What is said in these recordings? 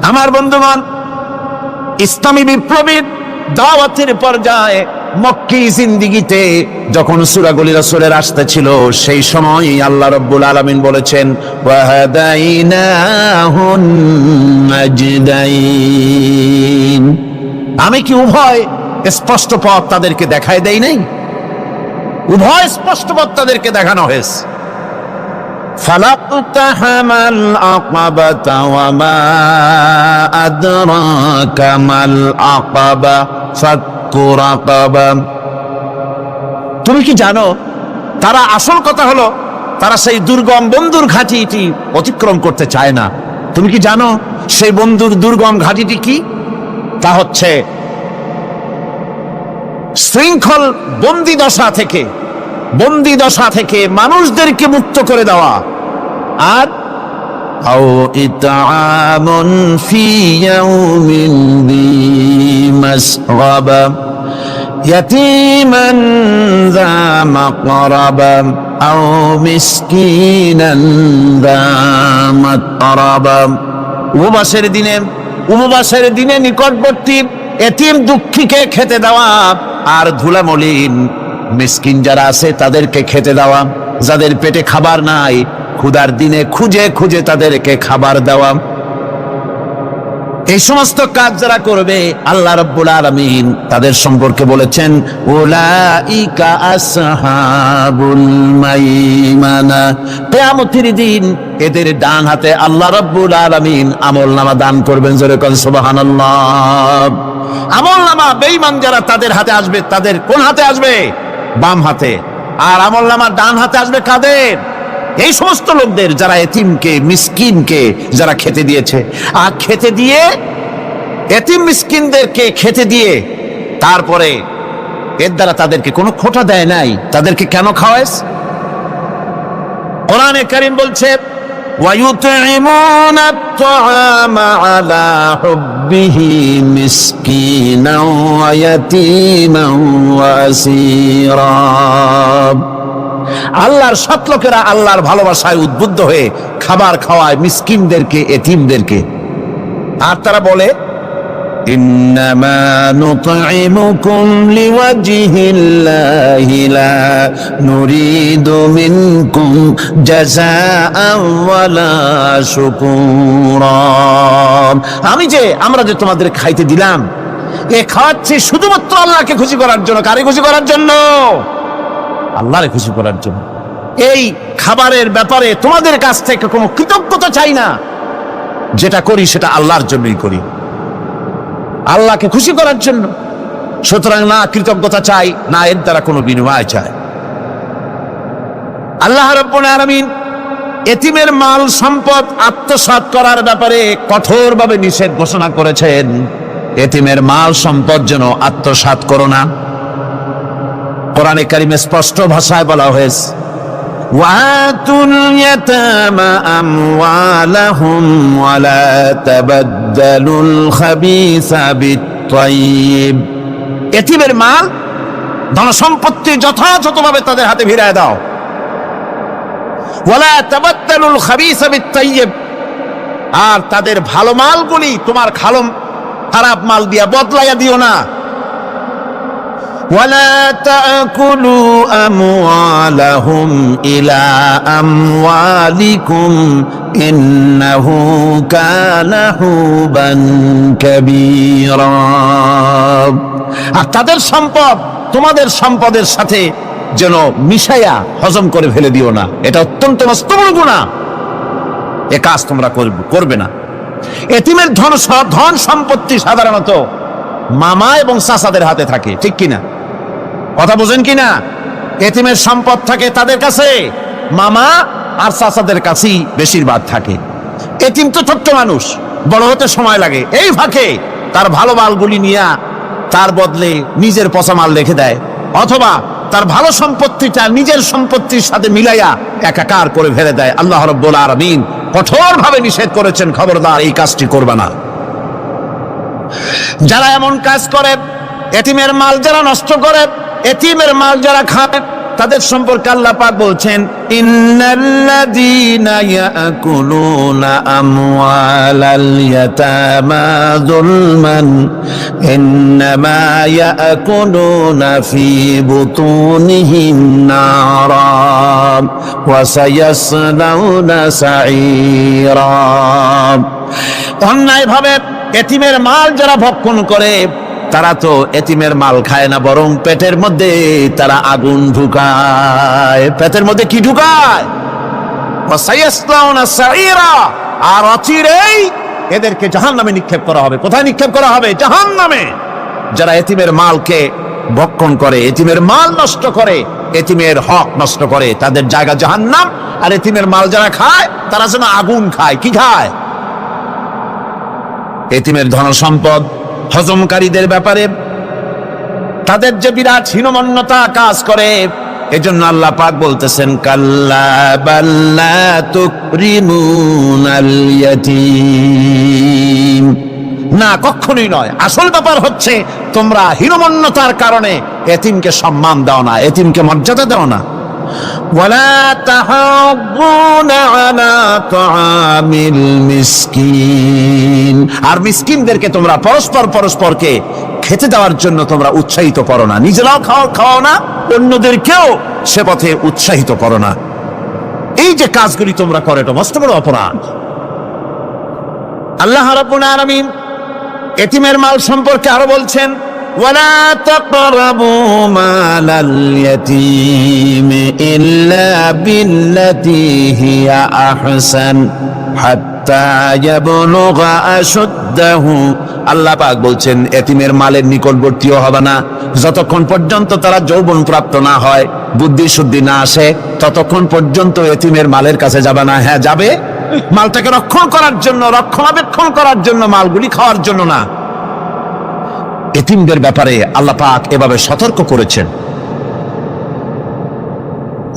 আমার বন্ধুগণ, ইসলামী বিপ্লবীর দাওয়াতের পর্যায়ে মক্কি জিন্দেগিতে যখন সূরাগুলি রাসূলের আসতেছিল, সেই সময় আল্লাহ রাব্বুল আলামিন বলেছেন ওয়াহাদাইনাহুন নাজদাইন। আমি কি উভয় স্পষ্ট পথ তাদেরকে দেখায় দেই নাই? উভয় স্পষ্ট পথ তাদেরকে দেখানো হয়েছে। ফালাকতাহামাল আকাবাতা ওয়া মা আদরাকা মাল আকাবা ফাক্কু রাকাবা। তুমি কি জানো, তারা আসল কথা হলো তারা সেই দুর্গম বন্ধুর ঘাঁটিটি অতিক্রম করতে চায় না। তুমি কি জানো সেই বন্ধুর দুর্গম ঘাঁটিটি কি? তা হচ্ছে শৃঙ্খল বন্দি দশা থেকে মানুষদেরকে মুক্ত করে দেওয়া, আর আও ইতআমুন ফি ইয়াউমিন যী মাসগাবা ইয়াতীমান যা মাকরাবা আও মিসকিনান যা মাতরাবা। উপবাসের দিনে নিকটবর্তী এতিম দুঃখীকে খেতে দেওয়া, আর ধুলামলিন মিসকিন যারা আছে তাদেরকে খেতে দেওয়া, যাদের পেটে খাবার নাই ক্ষুধার দিনে খুঁজে খুঁজে তাদেরকে খাবার দেওয়া। এই সমস্ত কাজ যারা করবে আল্লাহ রাব্বুল আলামিন তাদের সম্পর্কে বলেছেন উলাইকা আসহাবুল মাইমানা। কিয়ামতের দিন এদের ডান হাতে আল্লাহ রাব্বুল আলামিন আমলনামা দান করবেন। জোরে কোন সুবহানাল্লাহ। আমলনামা বেঈমান যারা তাদের হাতে আসবে, তাদের কোন হাতে আসবে? বাম হাতে। আর আমলনামা ডান হাতে আসবে কাদের? এই সমস্ত লোকদের যারা এতিমকে মিসকিনকে যারা খেতে দিয়েছে। আর খেতে দিয়ে এতিম মিসকিনদেরকে খেতে দিয়ে তারপরে এর দ্বারা তাদেরকে কোনো খোঁটা দেয় নাই। তাদেরকে কেন খাওয়াস? কোরআনে কারীম বলছে وَيُطْعِمُونَ الطَّعَامَ عَلَى حُبِّهِ مِسْكِينًا وَيَتِيمًا وَأَسِيرًا। আল্লাহর সৎ লোকেরা আল্লাহর ভালোবাসায় উদ্বুদ্ধ হয়ে খাবার খাওয়ায় মিসকিনদেরকে, এতিমদেরকে। আর তারা বলে ইন্নামা নুতঈমুকুম লিওয়াজহিল্লাহি লা নুরিদু মিনকুম জাযাআন ওয়ালা শুকুরা। আমরা যে তোমাদের খাইতে দিলাম, এ খাওয়াচ্ছি শুধুমাত্র আল্লাহকে খুশি করার জন্য। কারে খুশি করার জন্য? আল্লাহরে খুশি করার জন্য। এই খাবারের ব্যাপারে তোমাদের কাছ থেকে কোনো কৃতজ্ঞতা চাই না। যেটা করি সেটা আল্লাহর জন্যই করি, আল্লাহকে খুশি করার জন্য। সুতরাং না কৃতজ্ঞতা চাই, না এর দ্বারা কোনো বিনিময় চাই। আল্লাহ রাব্বুল আলামিন এতিমের মাল সম্পদ আত্মসাৎ করার ব্যাপারে কঠোরভাবে নিষেধ ঘোষণা করেছেন। এতিমের মাল সম্পদ যেন আত্মসাৎ করো না। কোরআনে কারিমে স্পষ্ট ভাষায় বলা হয়েছে ওয়াতুল ইয়াতামা আমওয়ালাহুম ওয়ালা তাবাদদালুল খাবিসা বিত-তাইয়্যিব। এতিমের মাল ধন সম্পত্তি যথাযথভাবে তাদের হাতে ভিড়ায় দাও। ওয়ালা তাবাদদালুল খাবিসা বিত-তাইয়্যিব। আর তাদের ভালো মালগুলি তোমার খারাপ মাল দিয়া বদলাইয়া দিও না। ولا تأكلوا أموالهم إلى أموالكم إنه كان حوبا كبيرا। আর তাদের সম্পদ তোমাদের সম্পদের সাথে যেন মিশাইয়া হজম করে ফেলে দিও না। এটা অত্যন্ত মস্ত বড় গুনাহ। এ কাজ তোমরা করবে না। এতিমের ধন সম্পত্তি সাধারণত মামা এবং চাচাদের হাতে থাকে, ঠিক কিনা? কথা বোঝেন কিনা? এতিমের সম্পদ থাকে তাদের কাছে, মামা আর চাচাদের কাছেই বেশিরভাগ থাকে। এতিম তো ছোট্ট মানুষ, বড় হতে সময় লাগে। এই ফাঁকে তার ভালো মালগুলি নিয়ে তার বদলে নিজের পচা মাল রেখে দেয়, অথবা তার ভালো সম্পত্তিটা নিজের সম্পত্তির সাথে মিলাইয়া একাকার করে ফেলে দেয়। আল্লাহ রাব্বুল আলামিন কঠোরভাবে নিষেধ করেছেন, খবরদার এই কাজটি করবে না। যারা এমন কাজ করে, এতিমের মাল যারা নষ্ট করে, এতিমের মাল যারা খায়, তাদের সম্পর্কে আল্লাহ পাক বলছেন, ইন্নাল্লাযীনা ইয়াকুলুনা আমওয়ালাল ইয়াতামা যুলমান ইন্নামা ইয়াকুলুনা ফি বুতুনিহিম নারা ওয়া সায়াসলাউনা সাঈরা। অন্যায়ভাবে এতিমের মাল যারা ভক্ষণ করে তারা তো এতিমের মাল খায় না, বরং পেটের মধ্যে তারা আগুন ঢুকায়। পেটের মধ্যে কি ঢুকায়? আর অচিরেই এদেরকে জাহান্নামে নিক্ষেপ করা হবে। কোথায় নিক্ষেপ করা হবে? জাহান্নামে। যারা এতিমের মালকে ভক্ষণ করে, এতিমের মাল নষ্ট করে, এতিমের হক নষ্ট করে, তাদের জায়গা জাহান্নাম। আর এতিমের মাল যারা খায় তারা যেন আগুন খায়। কি খায়? এতিমের ধন সম্পদ হজমকারীদের ব্যাপারে তাদের যে বিরাট হীনমন্যতা কাজ করে, এজন্য আল্লাহ পাক বলতেছেন, কাল্লা বাল্লা তুকরিমুনাল ইয়াতীম। না, কখনোই নয়। আসল ব্যাপার হচ্ছে তোমরা হীনমন্যতার কারণে এতিমকে সম্মান দাও না, এতিমকে মর্যাদা দাও না। ওয়ালা তাহাব্বুনা আলা তাআমিল মিসকিন। আর মিসকিনদেরকে তোমরা পরস্পরকে খেতে দেওয়ার জন্য তোমরা উৎসাহিত করো না। নিজেরাও খাও না, অন্যদেরকেও সে পথে উৎসাহিত করো না। এই যে কাজগুলি তোমরা করো, এটা মস্ত বড় অপরাধ। আল্লাহ রাব্বুল আলামিন এতিমের মাল সম্পর্কে আরো বলছেন, ওয়ালা তাকরাবু মালাল ইয়াতীম ইল্লা বিল্লাতী হিয়া আহসান হাত্তা ইয়াবলুগা আশুদ্দাহু। আল্লাহ পাক বলছেন, এতিমের মালের নিকটবর্তীও হবে না যতক্ষণ পর্যন্ত তারা যৌবন প্রাপ্ত না হয়, বুদ্ধি শুদ্ধি না আসে, ততক্ষণ পর্যন্ত এতিমের মালের কাছে যাবে না। হ্যাঁ, যাবে মালটাকে রক্ষণ করার জন্য, রক্ষণাবেক্ষণ করার জন্য, মালগুলি খাওয়ার জন্য না। এতিমদের ব্যাপারে আল্লাহ পাক এভাবে সতর্ক করেছেন।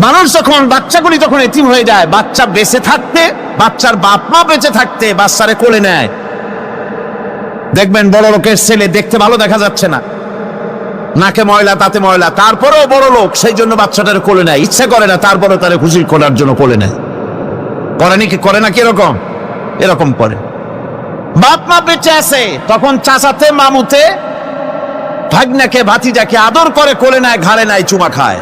মানুষ যখন, বাচ্চাগুলি যখন এতিম হয়ে যায়, বাচ্চা বেঁচে থাকতে, বাচ্চার বাপ মা বেঁচে থাকতে বাচ্চারে কোলে নেয়। দেখবেন বড় লোকের ছেলে দেখতে ভালো দেখা যাচ্ছে না, নাকে ময়লা, তাতে ময়লা, তারপরেও বড় লোক, সেই জন্য বাচ্চাটারে কোলে নেয়। ইচ্ছা করে না, তারপরে তারে খুশি করার জন্য কোলে নেয়। করে না কিরকম? এরকম করে। বাপ মা বেঁচে আছে তখন চাচাতে, মামুতে, ভাগ্নাকে, ভাতিজাকে আদর করে কোলে নেয়, ঘাড়ে নেয়, চুমা খায়।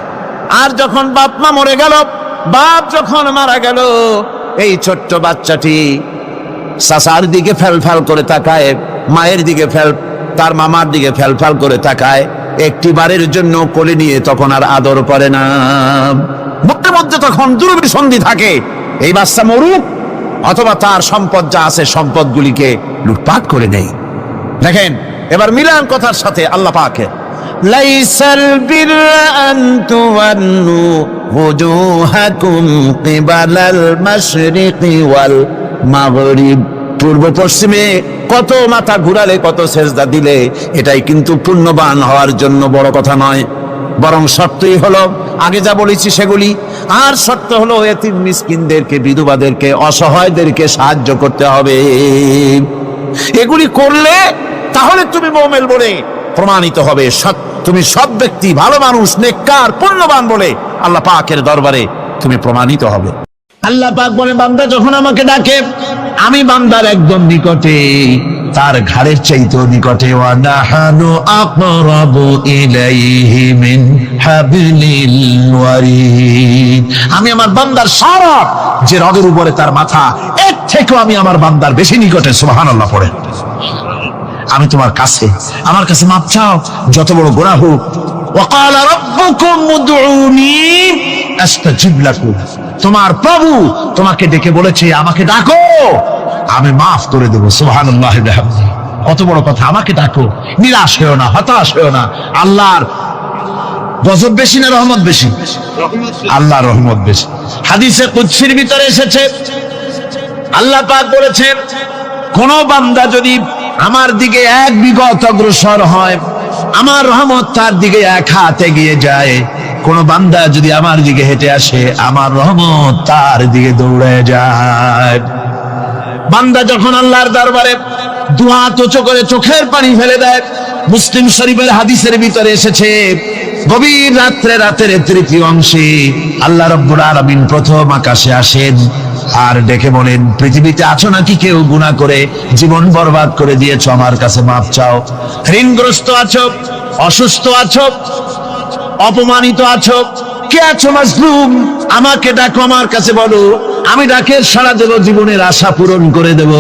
আর যখন বাপ মা মরে গেল, বাপ যখন মারা গেল, এই ছোট্ট বাচ্চাটি চাচার দিকে ফ্যাল করে তাকায়, মায়ের দিকে তার মামার দিকে ফ্যাল করে তাকায়, একটি বারের জন্য কোলে নিয়ে তখন আর আদর করে না। মধ্যে মধ্যে তখন দুর্বিসন্ধি থাকে, এই বাচ্চা মরুক অথবা তার সম্পদ যা আছে সম্পদগুলিকে লুটপাট করে নেয়। দেখেন, এবার মিলান কথার সাথে আল্লাহ পাকে, লাইসাল বিররা আন তুওয়াল্লু ওয়াজুহাকুম কিবালাল মাশরিকি ওয়াল মাগরিব। পূর্ব পশ্চিমে কত মাথা ঘুরালে, কত সেজদা দিলে, এটাই কিন্তু পুণ্যবান হওয়ার জন্য বড় কথা নয়। বরং শর্তই হলো আগে যা বলেছি সেগুলি। আর শর্ত হলো এতিম মিসকিনদেরকে, বিধবাদেরকে, অসহায়দেরকে সাহায্য করতে হবে। এগুলি করলে তাহলে তুমি মুমিন বলে প্রমাণিত হবে। তুমি সৎ ব্যক্তি, ভালো মানুষ, নেককার, পুণ্যবান বলে আল্লাহ পাকের দরবারে তুমি প্রমাণিত হবে। আল্লাহ পাক বলে, বান্দা যখন আমাকে ডাকে, আমি বান্দার একদম নিকটে, তার ঘাড়ের চাইতেও নিকটে। ওয়া নাহানু আকরাবু ইলাইহি মিন হাবলিল ওয়ারিদ। আমি আমার বান্দার সারা যে রগের উপরে তার মাথা, এর থেকেও আমি আমার বান্দার বেশি নিকটে। সুবহানাল্লাহ পড়ে। আমি তোমার কাছে, আমার কাছে মাপ চাও, যত বড় গুনাহ হোক। ওয়া ক্বালা রাব্বুকুম উদউনি আস্তাজিব লাকুম। তোমার প্রভু তোমাকে ডেকে বলেছে, আমাকে ডাকো, আমি মাফ করে দেব। সুবহানাল্লাহ। কত বড় কথা! আমাকে ডাকো, নিরাশ হয়েও না, হতাশ হয়েও না। আল্লাহর গজব বেশি না রহমত বেশি? আল্লাহর রহমত বেশি। হাদিসে কুদসির ভিতরে এসেছে, আল্লাহ পাক বলেছেন, কোন বান্দা যদি আমার দিকে এক বিগত অগ্রসর হয়, আমার রহমত তার দিকে এক হাত এগিয়ে যায়। কোন বান্দা যদি আমার দিকে হেঁটে আসে, আমার রহমত তার দিকে দৌড়ে যায়। বান্দা যখন আল্লাহর দরবারে দুহাত উঁচু করে চোখের পানি ফেলে দেয়, মুসলিম শরীফের হাদিসের ভিতরে এসেছে, গভীর রাতের তৃতীয় অংশে আল্লাহ রাব্বুল আলামিন প্রথম আকাশে আসেন আর ডেকে বলেন, পৃথিবীতে আছো নাকি কেউ গুনাহ করে জীবন বরবাদ করে দিয়েছো, আমার কাছে মাপ চাও। ঋণগ্রস্ত আছো, অসুস্থ আছো, অপমানিত আছো, কে আছো মাজলুম, আমাকে ডাকো, আমার কাছে বলো, আমি ডাকের সাড়া দেব, জীবনের আশা পূরণ করে দেব।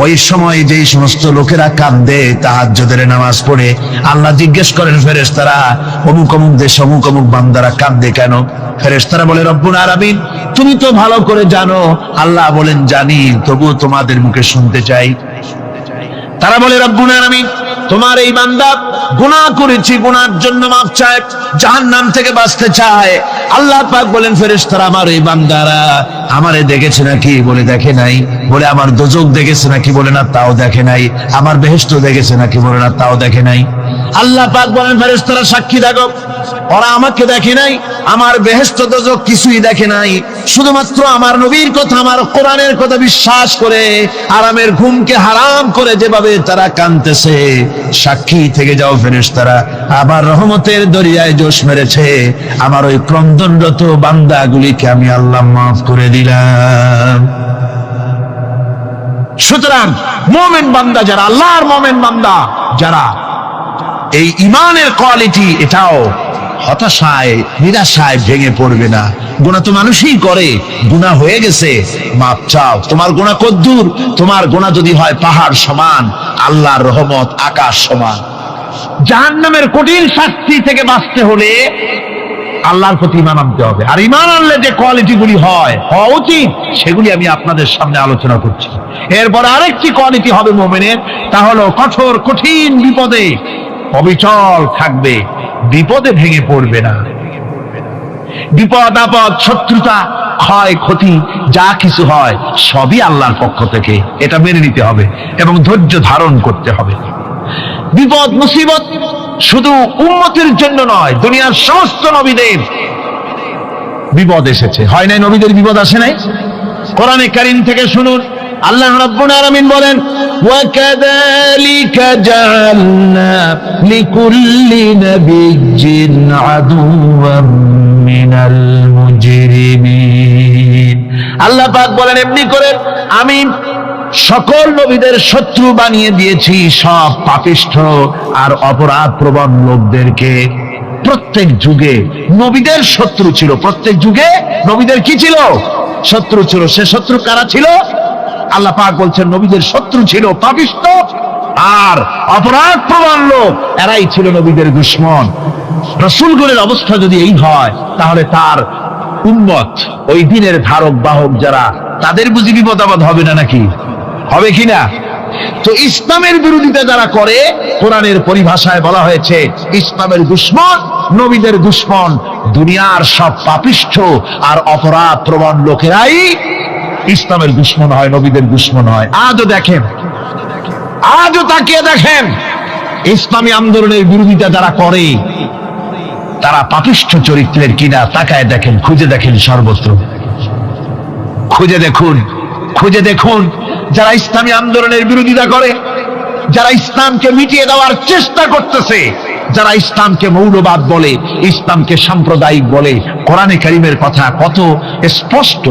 ওই সময় যেই সমস্ত লোকেরা কাঁদে তাহাজ্জুদের নামাজ পড়ে, আল্লাহ জিজ্ঞেস করেন ফেরেশতারা, অমুক অমুক দেশ অমুক অমুক বান্দারা কাঁদে কেন? ফেরেশতারা বলে, রব্বুল আলামিন তুমি তো ভালো করে জানো। আল্লাহ বলেন, জানি, তবুও তোমাদের মুখে শুনতে চাই। তারা বলে, রব্বুল আলামিন তোমার এই বান্দা গুনাহ করেছি, গুনার জন্য মাফ চায়, জাহান্নাম থেকে বাঁচতে চায়। আল্লাহ পাক বলেন, ফেরেশতারা আমার এই বান্দারা আমারে দেখেছে নাকি? বলে দেখে নাই। বলে আমার দোজখ দেখেছে নাকি? বলে না, তাও দেখে নাই। আমার বেহেশত দেখেছে নাকি? বলে না, তাও দেখে নাই। আল্লাহ পাক বলেন, ফেরেশতারা সাক্ষী থাকো, ওরা আমাকে দেখে নাই, আমার বেহেশত দোজখ কিছুই দেখে নাই, শুধুমাত্র আমার নবীর কথা, আমার কোরআনের কথা বিশ্বাস করে আরামের ঘুমকে হারাম করে যেভাবে তারা কাঁদতেছে, সাক্ষী থেকে যাও ফেরেশতারা, আমার রহমতের দরিয়ায় জোশ মেরেছে, আমার ওই ক্রন্দনরত বান্দাগুলিকে আমি আল্লাহ মাফ করে দিলাম। সুতরাং মুমিন বান্দা যারা, আল্লাহর মুমিন বান্দা যারা, এই ইমানের কোয়ালিটি, এটাও হতাশায় নিরাশায় ভেঙে পড়বে না। গুনাহ তো মানুষই করে, গুনাহ হয়ে গেছে, মাপ চাও। তোমার গুনাহ কদ্দুর? তোমার গুনাহ যদি হয় পাহাড় সমান, আল্লাহর রহমত আকাশ সমান। জাহান্নামের কঠিন শাস্তি থেকে বাঁচতে হলে আল্লাহর প্রতি ঈমান আনতে হবে। আর ঈমান আনলে যে কোয়ালিটিগুলি হওয়া উচিত, সেগুলি আমি আপনাদের সামনে আলোচনা করছি। এরপর আরেকটি কোয়ালিটি হবে মুমিনের, তা হলো কঠোর কঠিন বিপদে অবিচল থাকবে, বিপদে ভেঙে পড়বে না। বিপদ আপদ, শত্রুতা, ক্ষয় ক্ষতি যা কিছু হয় সবই আল্লাহর পক্ষ থেকে, এটা মেনে নিতে হবে এবং ধৈর্য ধারণ করতে হবে। বিপদ মুসিবত শুধু উম্মতের জন্য নয়, দুনিয়ার সমস্ত নবীদের বিপদ এসেছে, হয় নাই? নবীদের বিপদ আসে নাই? কোরআনে কারীম থেকে শুনুন, আল্লাহ রাব্বুল আলামিন বলেন, ওয়াকাযালিকা জাআলনা লিকুল্লি নাবিয়্যিন আদুওয়াম মিনাল মুজরিমিন। আল্লাহ পাক বলেন, এমনি করে আমি সকল নবীদের শত্রু বানিয়ে দিয়েছি সব পাপিষ্ঠ আর অপরাধ প্রবণ লোকদেরকে। প্রত্যেক যুগে নবীদের শত্রু ছিল, প্রত্যেক যুগে নবীদের কি ছিল? শত্রু ছিল। সে শত্রু কারা ছিল? আল্লাহ পাক বলছেন, নবীদের শত্রু ছিল পাপিষ্ঠ আর অপরাধ প্রবণ লোক, এরাই ছিল নবীদের দুশমন। রাসূলগণের অবস্থা যদি এই হয়, তাহলে তার উম্মত, ওই দিনের ধারক বাহক যারা, তাদের বুঝি বিপদ আপদ হবে না নাকি? হবে কিনা? তো ইসলামের বিরোধিতা যারা করে, কোরআনের পরিভাষায় বলা হয়েছে ইসলামের দুশমন, নবীদের দুশমন। দুনিয়ার সব পাপিষ্ঠ আর অপরাধ প্রবণ লোকেরাই ইসলামের দুশমন হয়, নবীদের দুশমন হয়। আজও দেখেন, আজও তাকিয়ে দেখেন, ইসলামী আন্দোলনের বিরোধিতা যারা করে তারা পাপিষ্ঠ চরিত্রের কিনা, তাকায় দেখেন, খুঁজে দেখেন, সর্বত্র খুঁজে দেখুন, খুঁজে দেখুন। যারা ইসলামী আন্দোলনের বিরোধিতা করে, যারা ইসলামকে মিটিয়ে দেওয়ার চেষ্টা করতেছে, যারা ইসলামকে মৌলবাদ বলে, ইসলামকে সাম্প্রদায়িক বলে, কোরআনে কারীমের কথা কত স্পষ্ট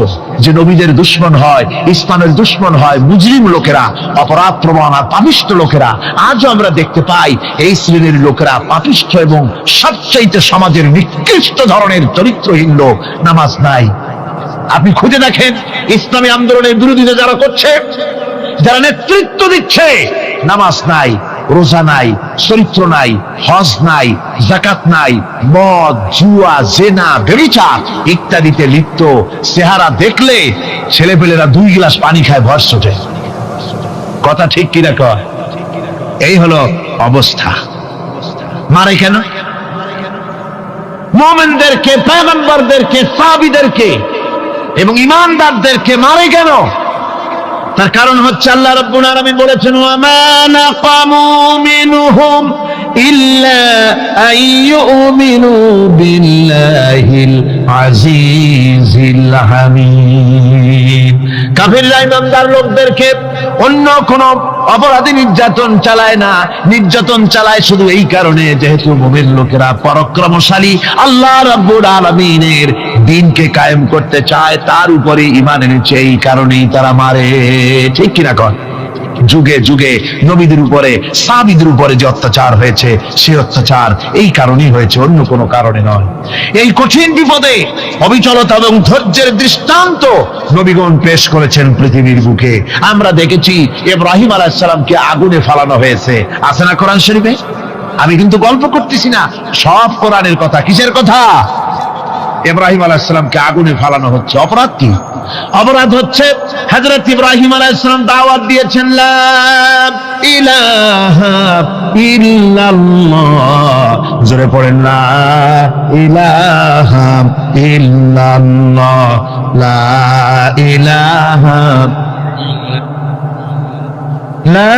যে নবীদের দুশমন হয়, ইসলামের দুশমন হয় মুজরিম লোকেরা, অপরাধ প্রবণ আর পাপিষ্ঠ লোকেরা। আজও আমরা দেখতে পাই এই শ্রেণীর লোকেরা পাপিষ্ঠ এবং সবচাইতে সমাজের নিকৃষ্ট ধরনের চরিত্রহীন লোক। নামাজ নাই। আপনি খুঁজে দেখেন, ইসলামী আন্দোলনের বিরোধিতা যারা করছে, যারা নেতৃত্ব দিচ্ছে, নামাজ নাই, রোজা নাই, চরিত্র নাই, হজ নাই, যাকাত নাই, মদ, জুয়া, জেনা, ব্যভিচার ইত্যাদিতে লিপ্ত। চেহারা দেখলে ছেলেপেলেরা 2 গ্লাস পানি খায়, ভর ছোটে। কথা ঠিক কিনা কয়? এই হলো অবস্থা। মারে কেন? মুমিনদেরকে, পয়গম্বরদেরকে, সাহাবীদেরকে এবং ঈমানদারদেরকে মারে কেন? তার কারণ হচ্ছে আল্লাহ রাব্বুল আলামিন বলেছেন, ওয়া মা নাকামু মিনহুম ইল্লা আইয়ুমিনু বিল্লাহিল আজিজিল হামিদ। কাফিররা ঈমানদার লোকদেরকে অন্য কোন অপরাধী নির্যাতন চালায় না, নির্যাতন চালায় শুধু এই কারণে যেহেতু মুমিন লোকেরা পরাক্রমশালী, আল্লাহ রাব্বুল আলামিনের দ্বীনকে কায়েম করতে চায়, তার উপরে ঈমান এনেছে, এই কারণেই তারা মারে। ঠিক কিনা কন? যুগে যুগে নবীদের উপরে, সাহাবীদের উপরে যে অত্যাচার হয়েছে, সেই অত্যাচার এই কারণেই হয়েছে, অন্য কোনো কারণে নয়। এই কঠিন বিপদে অবিচলতা এবং ধৈর্যের দৃষ্টান্ত নবীগণ পেশ করেছেন পৃথিবীর বুকে। আমরা দেখেছি ইব্রাহিম আলাইহিস সালামকে আগুনে ফালানো হয়েছে, আছে না কোরআন শরীফে? আমি কিন্তু গল্প করতেছি না, সব কোরআনের কথা। কিসের কথা? ইব্রাহিম আলাইহিস সালামকে আগুনে ফালানো হচ্ছে। অপরাধ কি? অপরাধ হচ্ছে হযরত ইব্রাহিম আলাইহিস সালাম দাওয়াত দিয়েছেন লা ইলাহা ইল্লাল্লাহ। জোরে পড়েন লা ইলাহা ইল্লাল্লাহ, লা ইলাহা লা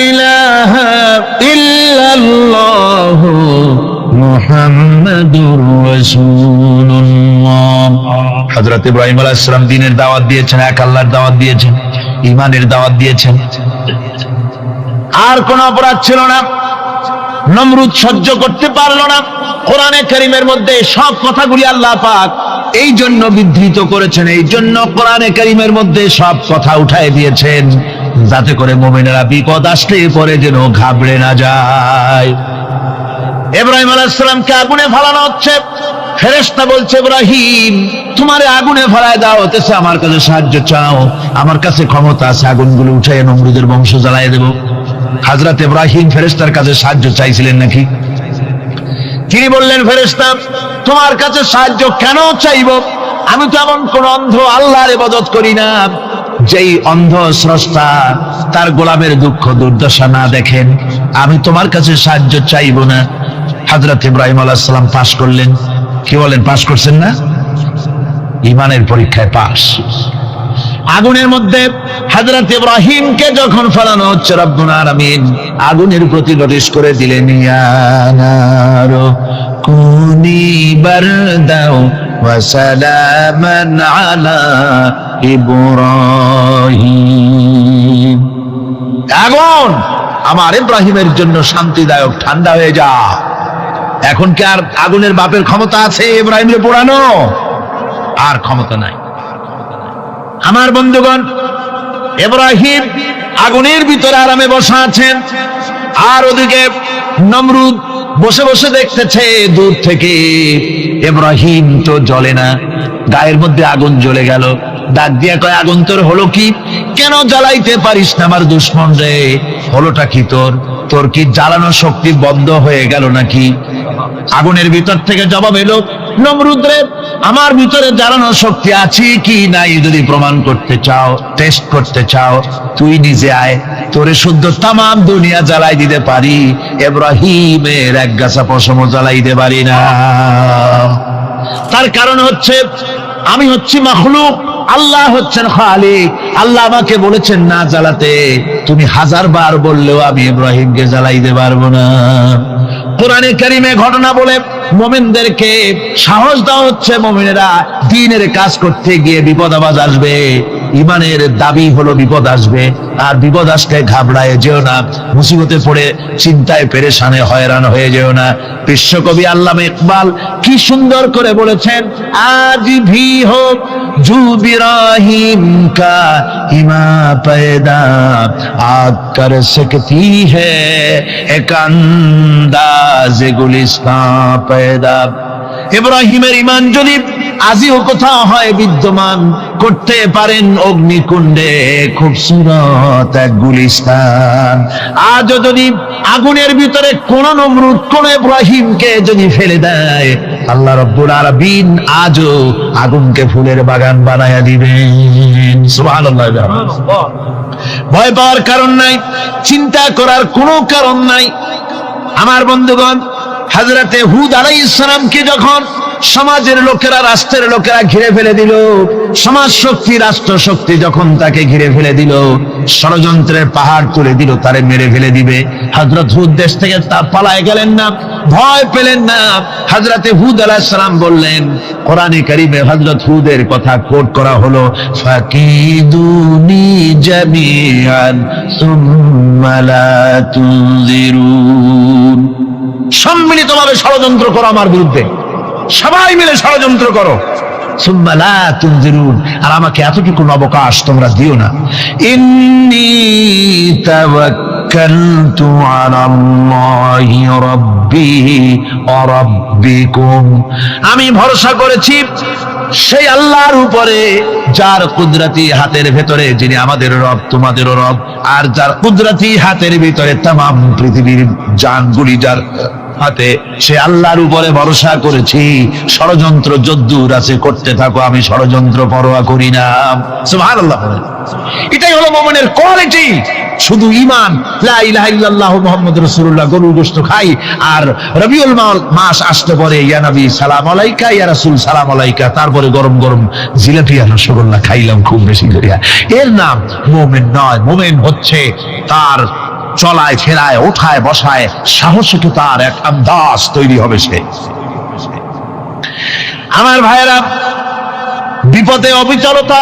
ইলাহা ইল্লাল্লাহ মুহাম্মাদুর রাসূলুল্লাহ। হযরত ইব্রাহিম আলাইহিস সালাম দ্বীনের দাওয়াত দিয়েছেন, এক আল্লাহর দাওয়াত দিয়েছেন, ঈমানের দাওয়াত দিয়েছেন। আর কোন অপরাধ ছিল না। নমরুদ সহ্য করতে পারল না। কোরআনে কারীমের মধ্যে সব কথাগুলি আল্লাহ পাক এই জন্য বিধৃত করেছেন, এই জন্য কোরআনে কারীমের মধ্যে সব কথা উঠায় দিয়েছেন, যাতে করে মুমিনেরা বিপদ আসলে পরে যেন ঘাবড়ে না যায়। ইব্রাহিম আলাইহিস সালামকে আগুনে ফালানো হচ্ছে। ফেরেশতা বলছে, ইব্রাহিম তোমারে আগুনে ফালায় দাও হতেছে, আমার কাছে সাহায্য চাও, আমার কাছে ক্ষমতা আছে, আগুনগুলো উঠায় নমরুদের বংশ জ্বালায় দেব। হযরত ইব্রাহিম ফেরেশতার কাছে সাহায্য চাইছিলেন নাকি? তিনি বললেন, ফেরেশতা তোমার কাছে সাহায্য কেন চাইব? আমি তো এমন কোন অন্ধ আল্লাহর ইবাদত করি না যেই অন্ধ স্রষ্টা তার গোলামের দুঃখ দুর্দশা না দেখেন। আমি তোমার কাছে সাহায্য চাইব না। হযরত ইব্রাহিম আলাইহিস সালাম পাশ করলেন। কি বলেন, পাশ করছেন না? ঈমানের পরীক্ষায় পাশ। আগুনের মধ্যে হযরত ইব্রাহিমকে যখন ফেলানো হচ্ছে, রব্বুল আলামিন আগুনের প্রতি নোটিশ করে দিলেন, ইয়া নারু কুনি বারদাও ওয়া সালামান আলা ইব্রাহিম। আগুন আমার ইব্রাহিমের জন্য শান্তিদায়ক, ঠান্ডা হয়ে যা। এখন কি আর আগুনের বাপের ক্ষমতা আছে ইব্রাহিমের পোড়ানো? আর ক্ষমতা নাই। আমার বন্ধুগণ, ইব্রাহিম আগুনের ভিতরে আরামে বসা আছেন, আর ওদিকে নমরুদ বসে বসে দেখতেছে দূর থেকে। ইব্রাহিম তো জ্বলে না, গায়ের মধ্যে আগুন জ্বলে গেল। ডাক দিয়া কয়, আগুন তোর হলো কি? কেন জ্বালাইতে পারিস না আমার দুশমন রে? হলোটা কি তোর? তোর কি জ্বালানো শক্তি বন্ধ হয়ে গেল নাকি? আগুনের ভিতর থেকে জবাব এলো, নমরুদ রে, আমার ভিতরে জ্বালানো শক্তি আছে কি নাই যদি প্রমাণ করতে চাও, টেস্ট করতে চাও, তুই নিজে আয়, তোরে শুদ্ধ তামাম দুনিয়া জ্বালাই দিতে পারি, ইব্রাহিমের এক গাছা পশমও জ্বালাই দিতে পারি না। তার কারণ হচ্ছে আমি হচ্ছি মাখলুক, আল্লাহ হচ্ছেন খালিক। আল্লাহ আমাকে বলেছেন না জ্বালাতে, তুমি 1000 বার বললেও আমি ইব্রাহিমকে জ্বালাইতে পারবো না। কোরআনে কারীমে ঘটনা বলে মুমিনদেরকে সাহস দেওয়া হচ্ছে, মুমিনেরা দ্বীনের কাজ করতে গিয়ে বিপদ আবাজ আসবে, ঈমানের দাবি হলো বিপদ আসবে, আর বিপদ আসলে ঘাবড়ায় যেও না, মুসিবতে পড়ে চিন্তায় পেরেশানে হয়রান হয়ে যেও না। বিশ্বকবি আল্লামা ইকবাল কি সুন্দর করে বলেছেন, আজ ভি হো জু ইব্রাহিম কা ইমা पैदा आग कर सकती है एक अंदाज गुलिस्तां पैदा। ইব্রাহিমের ঈমান যদি আজিও কোথাও হয় বিদ্যমান, করতে পারেন অগ্নিকুণ্ডে খুবসুরত এক গুলিস্তান। আজও যদি আগুনের ভিতরে কোন নমরুদ কোন ইব্রাহিমকে যদি ফেলে দেয়, আল্লাহ রাব্বুল আলামিন আজও আগুনকে ফুলের বাগান বানায়া দিবেন। সুবহানাল্লাহ। ভয় পাওয়ার কারণ নাই, চিন্তা করার কোনো কারণ নাই। আমার বন্ধুগণ, হযরতে হুদ আলাইহিস সালামকে যখন সমাজের লোকেরা, রাষ্ট্রের লোকেরা ঘিরে ফেলে দিল। সমাজ শক্তি, রাষ্ট্র শক্তি যখন তাকে ঘিরে ফেলে দিল, ষড়যন্ত্রের পাহাড় তুলে দিল, তারে মেরে ফেলে দিবে। হযরত হুদ দেশ থেকে তা পালায় গেলেন না, ভয় পেলেন না। হযরতে হুদ আলাইহিস সালাম বললেন, কোরআনে কারীমে হযরত হুদের কথা কোট করা হলো, ফাকিদুনি জামিআন সুম্মা লা তুনজিরুন। সম্মিলিতভাবে ষড়যন্ত্র করো আমার বিরুদ্ধে, সবাই মিলে ষড়যন্ত্র করো, সুম্মা লা তুনজিরুন, আর আমাকে এতটুকু অবকাশ তোমরা দিও না। ইন্নী তাওয়াক্কালতু আলাল্লাহি রাব্বি ওয়া রাব্বিকুম, আমি ভরসা করেছি সেই আল্লাহর উপরে, যার কুদরতি হাতের ভেতরে, যিনি আমাদের রব তোমাদেরও রব, আর যার কুদরতি হাতের ভিতরে তামাম পৃথিবীর জানগুলি যার হাতে, সে আল্লাহর উপরে ভরসা করেছি। ষড়যন্ত্র যদ্দূর আছে করতে থাকো, আমি ষড়যন্ত্র পরোয়া করি না। সুবহানাল্লাহ। এটাই হলো মুমিনের কোয়ালিটি। শুধু ঈমান, লা ইলাহা ইল্লাল্লাহ মুহাম্মাদুর রাসূলুল্লাহ, গরুর গোশত খাই, আর রবিউল মাস আসতে পরে ইয়া নবী সালাম আলাইকা, ইয়া রাসূল সালাম আলাইকা, তারপরে গরম গরম জিলাপি আর রসগোল্লা খাইলাম খুব বেশি করিয়া, এর নাম মুমিন নয়। মুমিন হচ্ছে তার চলায় ফেরায়, ওঠায় বসায় সাহসিকতার তার এক আন্দাজ তৈরি হবে সে। আমার ভাইয়েরা, বিপদে অবিচলতা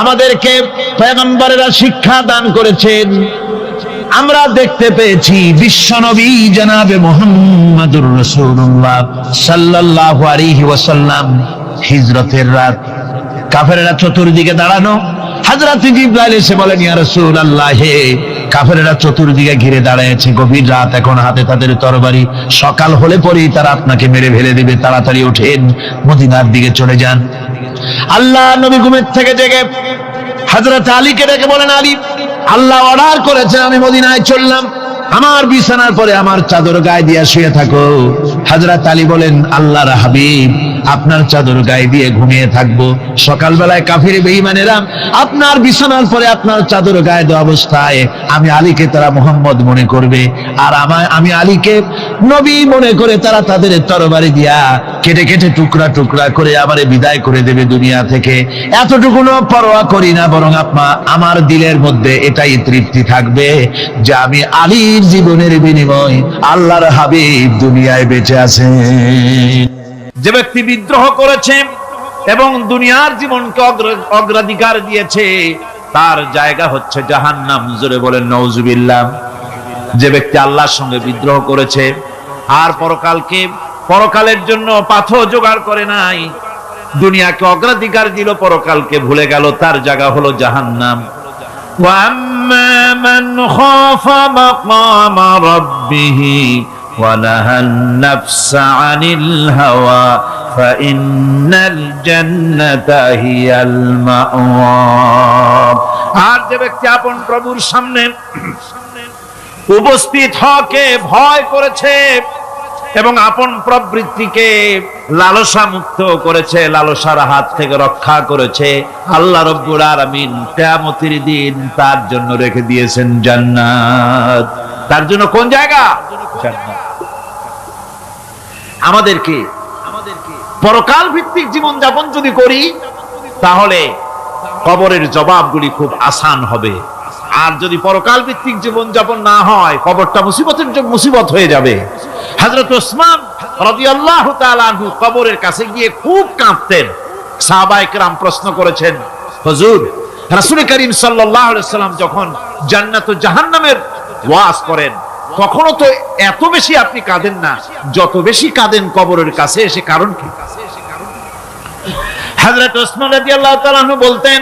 আমাদেরকে পয়গম্বরেরা শিক্ষা দান করেছেন। আমরা দেখতে পেয়েছি বিশ্বনবী জনাবে মুহাম্মদুর রাসূলুল্লাহ সাল্লাল্লাহু আলাইহি ওয়াসাল্লাম হিজরতের রাত, কাফেররা চতুর্দিকে দাঁড়ানো, হযরত জিবরাইল এসে বলেন, ইয়া রাসূলুল্লাহ, হে কাফেররা চতুর্দিকে ঘিরে দাঁড়িয়েছে, গভীর রাত, এখন হাতে তাদের তরবারি, সকাল হলে পরেই তারা আপনাকে মেরে ফেলে দিবে, তাড়াতাড়ি ওঠেন, মদিনার দিকে চলে যান। আল্লাহ নবী ঘুমের থেকে জেগে হযরত আলীকে ডেকে বলেন, আলী, আল্লাহ অর্ডার করেছেন আমি মদিনায় চললাম, আমার বিছানার পরে আমার চাদর গায়ে দিয়ে শুয়ে থাকো। হযরত আলী বলেন, আল্লাহর হাবিব, আপনার চাদর গায়ে দিয়ে ঘুমিয়ে থাকবো, সকালবেলায় কাফির বেঈমানেরা আপনার বিছানার পরে আপনার চাদর গায়ে দেওয়া অবস্থায় আমি আলীকে তারা মুহাম্মদ মনে করবে, আর আমি আলীকে নবী মনে করে তারা তাদের তরবারি দিয়া কেটে কেটে টুকরা টুকরা করে আমারে বিদায় করে দেবে দুনিয়া থেকে। এতটুকু পরোয়া করি না, বরং আমার দিলের মধ্যে এটাই তৃপ্তি থাকবে যে আমি আলীর জীবনের বিনিময় আল্লাহর হাবিব দুনিয়ায় বেঁচে আছেন। যে ব্যক্তি বিদ্রোহ করেছে এবং দুনিয়ার জীবনকে অগ্রাধিকার দিয়েছে, তার জায়গা হচ্ছে জাহান্নাম। জোরে বলেন নাউজুবিল্লাহ। যে ব্যক্তি আল্লাহর সঙ্গে বিদ্রোহ করেছে আর পরকালের জন্য পাথর জোগাড় করে নাই, দুনিয়াকে অগ্রাধিকার দিল, পরকালকে ভুলে গেল, তার জায়গা হলো জাহান্নাম। وَأَمَّا مَنْ خَافَ مَقَامَ رَبِّهِ وَنَهَى النَّفْسَ عَنِ الْهَوَى فَإِنَّ الْجَنَّةَ هِيَ الْمَأْوَى। আর যে ব্যক্তি আপন প্রভুর সামনে উপস্থিত হওয়াকে ভয় করেছে এবং আপন প্রবৃত্তিকে লালসা মুক্ত করেছে, লালসার হাত থেকে রক্ষা করেছে, আল্লাহ রাব্বুল আলামিন কিয়ামতের দিন তার জন্য রেখে দিয়েছেন জান্নাত। তার জন্য কোন জায়গা? জান্নাত। আমাদেরকে পরকাল ভিত্তিক জীবন যাপন যদি করি, তাহলে কবরের জবাবগুলি খুব আসান হবে। আর যদি পরকাল ভিত্তিক জীবন যাপন না হয়, কবরটা মুসিবত হয়ে যাবে। হযরত ওসমান রাদিয়াল্লাহু তাআলা আনহু কবরের কাছে গিয়ে খুব কাঁদতেন। সাহাবায়ে কেরাম প্রশ্ন করেছেন, হুজুর, রাসূল করিম সাল্লাল্লাহু আলাইহি সাল্লাম যখন জান্নাত ও জাহান্নামের ওয়াজ করেন, কখনো তো এত বেশি আপনি কাঁদেন না, যত বেশি কাঁদেন কবরের কাছে এসে, কারণ কি? হযরত ওসমান রাদিয়াল্লাহু তাআলা আনহু বলতেন,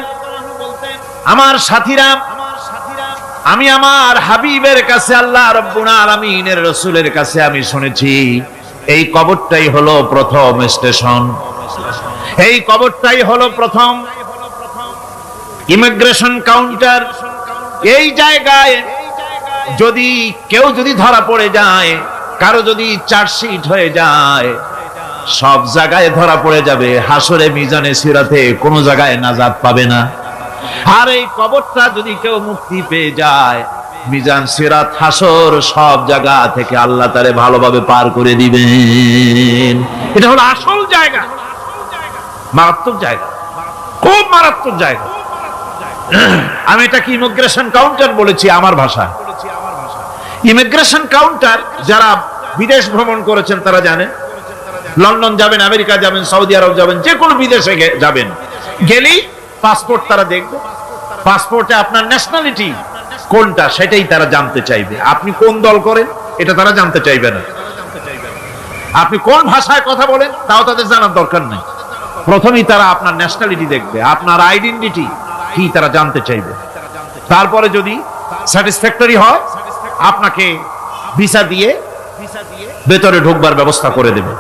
আমার সাথীরা, আমি আমার হাবিবের কাছে, আল্লাহ রাব্বুল আলামিনের রাসূলের কাছে আমি শুনেছি, এই কবরটাই হলো প্রথম স্টেশন, এই কবরটাই হলো প্রথম ইমিগ্রেশন কাউন্টার। এই জায়গায় যদি কেউ ধরা পড়ে যায়, কারো যদি চার্জশিট হয়ে যায়, সব জায়গায় ধরা পড়ে যাবে, হাসরে মিজানে সিরাতে কোনো জায়গায় নাজাত পাবে না। আর এই কবরটা যদি কেউ মুক্তি পেয়ে যায়, মিজান সিরাত হাসর সব জায়গা থেকে আল্লাহ তারে ভালোভাবে পার করে দিবেন। এটা হলো আসল জায়গা। মারাত্মক জায়গা, খুব মারাত্মক জায়গা। আমি এটাকে ইমিগ্রেশন কাউন্টার বলেছি আমার ভাষায়। ইমিগ্রেশন কাউন্টার যারা বিদেশ ভ্রমণ করেছেন তারা জানেন। লন্ডন যাবেন, আমেরিকা যাবেন, সৌদি আরব যাবেন, যে কোনো বিদেশে যাবেন, গেলেই পাসপোর্ট তারা দেখবে। পাসপোর্টে আপনার ন্যাশনালিটি কোনটা সেটাই তারা জানতে চাইবে। আপনি কোন দল করেন এটা তারা জানতে চাইবে না। আপনি কোন ভাষায় কথা বলেন তাও তাদের জানার দরকার নেই। প্রথমেই তারা আপনার ন্যাশনালিটি দেখবে, আপনার আইডেন্টিটি কি তারা জানতে চাইবে। তারপরে যদি স্যাটিসফ্যাক্টরি হয় আপনাকে ভিসা দিয়ে ভেতরে ঢোকবার ব্যবস্থা করে দেবে।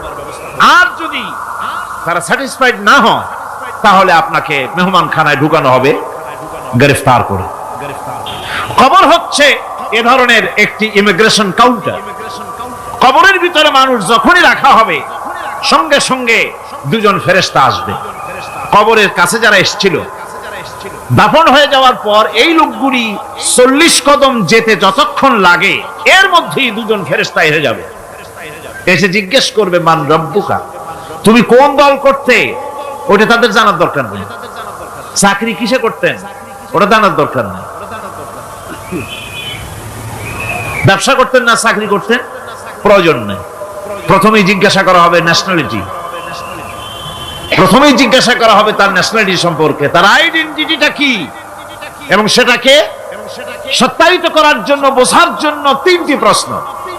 আর যদি তারা স্যাটিসফাইড না হয় তাহলে আপনাকে মেহমানখানায় ঢুকানো হবে গ্রেফতার করে। কবর হচ্ছে এ ধরনের একটি ইমিগ্রেশন কাউন্টার। কবরের ভিতরে মানুষ যখনই রাখা হবে সঙ্গে সঙ্গে দুজন ফেরেশতা আসবে। কবরের কাছে যারা এসেছিল দাফন হয়ে যাওয়ার পর এই লোকগুলি 40 কদম যেতে যতক্ষণ লাগে এর মধ্যেই দুজন ফেরেশতা এসে যাবে। এসে জিজ্ঞেস করবে, মান রব্বুকা, তুমি কোন দল করতে, ওটা তাদের জানার দরকার নেই। চাকরি কিসে করতেন ওটা জানার দরকার নেই। ব্যবসা করতেন না চাকরি করতেন প্রয়োজন নেই। প্রথমেই জিজ্ঞাসা করা হবে ন্যাশনালিটি, প্রথমেই জিজ্ঞাসা করা হবে তার ন্যাশনালিটি সম্পর্কে, তার আইডেন্টিটিটা কি, এবং সেটাকে সত্যায়িত করার জন্য, বোঝার জন্য 3টি প্রশ্ন।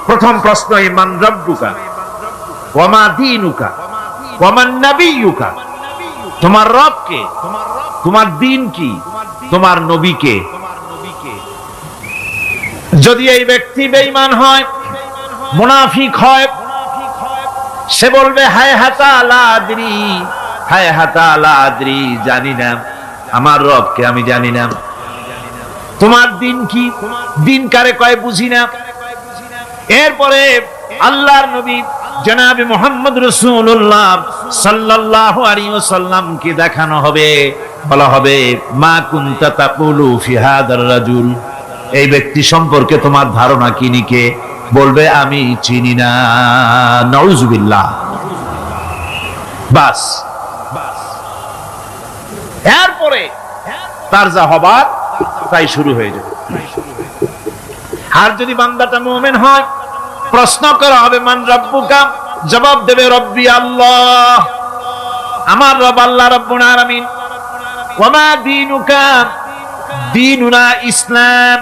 প্রথম প্রশ্ন, মান রব্বুকা ওয়া মা দীনুকা ওয়া মান নাবিয়ুকা, তোমার রব কে, তোমার দ্বীন কি, তোমার নবী কে। যদি এই ব্যক্তি বেঈমান হয়, মুনাফিক হয়, সে বলবে হায় হাতা লা আদরি, হায় হাতা লা আদরি, জানি না আমার রবকে, আমি জানি না। তোমার দিন কি, দিন কারে কয় বুঝি না। এরপরে আল্লাহর নবী জনাবে মুহাম্মদ রাসূলুল্লাহ সাল্লাল্লাহু আলাইহি ওয়াসাল্লাম কে দেখানো হবে, বলা হবে মা কুনতা তাকুলু ফি হাদার রাজুল, এই ব্যক্তি সম্পর্কে তোমার ধারণা কি নিকে, বলবে আমি চিনি না। নাউযুবিল্লাহ। বাস, এরপরে তার যা হবার তাই শুরু হয়ে যাবে। আর যদি বান্দাটা মুমিন হয়, প্রশ্ন করা হবে মান রব্বুকা, জবাব দেবে রব্বি আল্লাহ, আমার রব আল্লাহ রাব্বুল আলামিন। ওয়া মা দীনুকা, দীনুনা ইসলাম,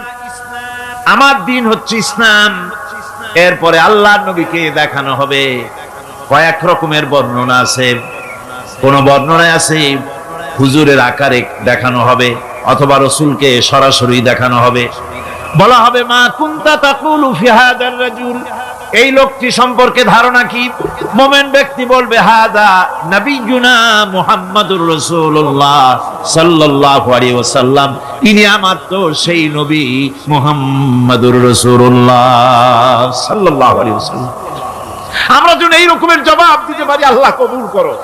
আমার দিন হচ্ছে ইসলাম। এরপরে আল্লাহর নবীকে দেখানো হবে। কয়েক রকমের বর্ণনা আছে, কোন বর্ণনায় আছে হুজুরের আকারে দেখানো হবে, অথবা রাসূলকে সরাসরি দেখানো হবে। বলা হবে মা কুনতা তাকুলু ফি হাদার রাজুল, এই লোকটি সম্পর্কে ধারণা কি। মুমিন ব্যক্তি বলবে হাদা নবিয়ুনা মুহাম্মাদুর রাসূলুল্লাহ সাল্লাল্লাহু আলাইহি ওয়াসাল্লাম, ইনি আমার তো সেই নবী মুহাম্মাদুর রাসূলুল্লাহ সাল্লাল্লাহু আলাইহি ওয়াসাল্লাম। আমরা যেন এই রকমের জবাব দিতে পারি, আল্লাহ কবুল করো।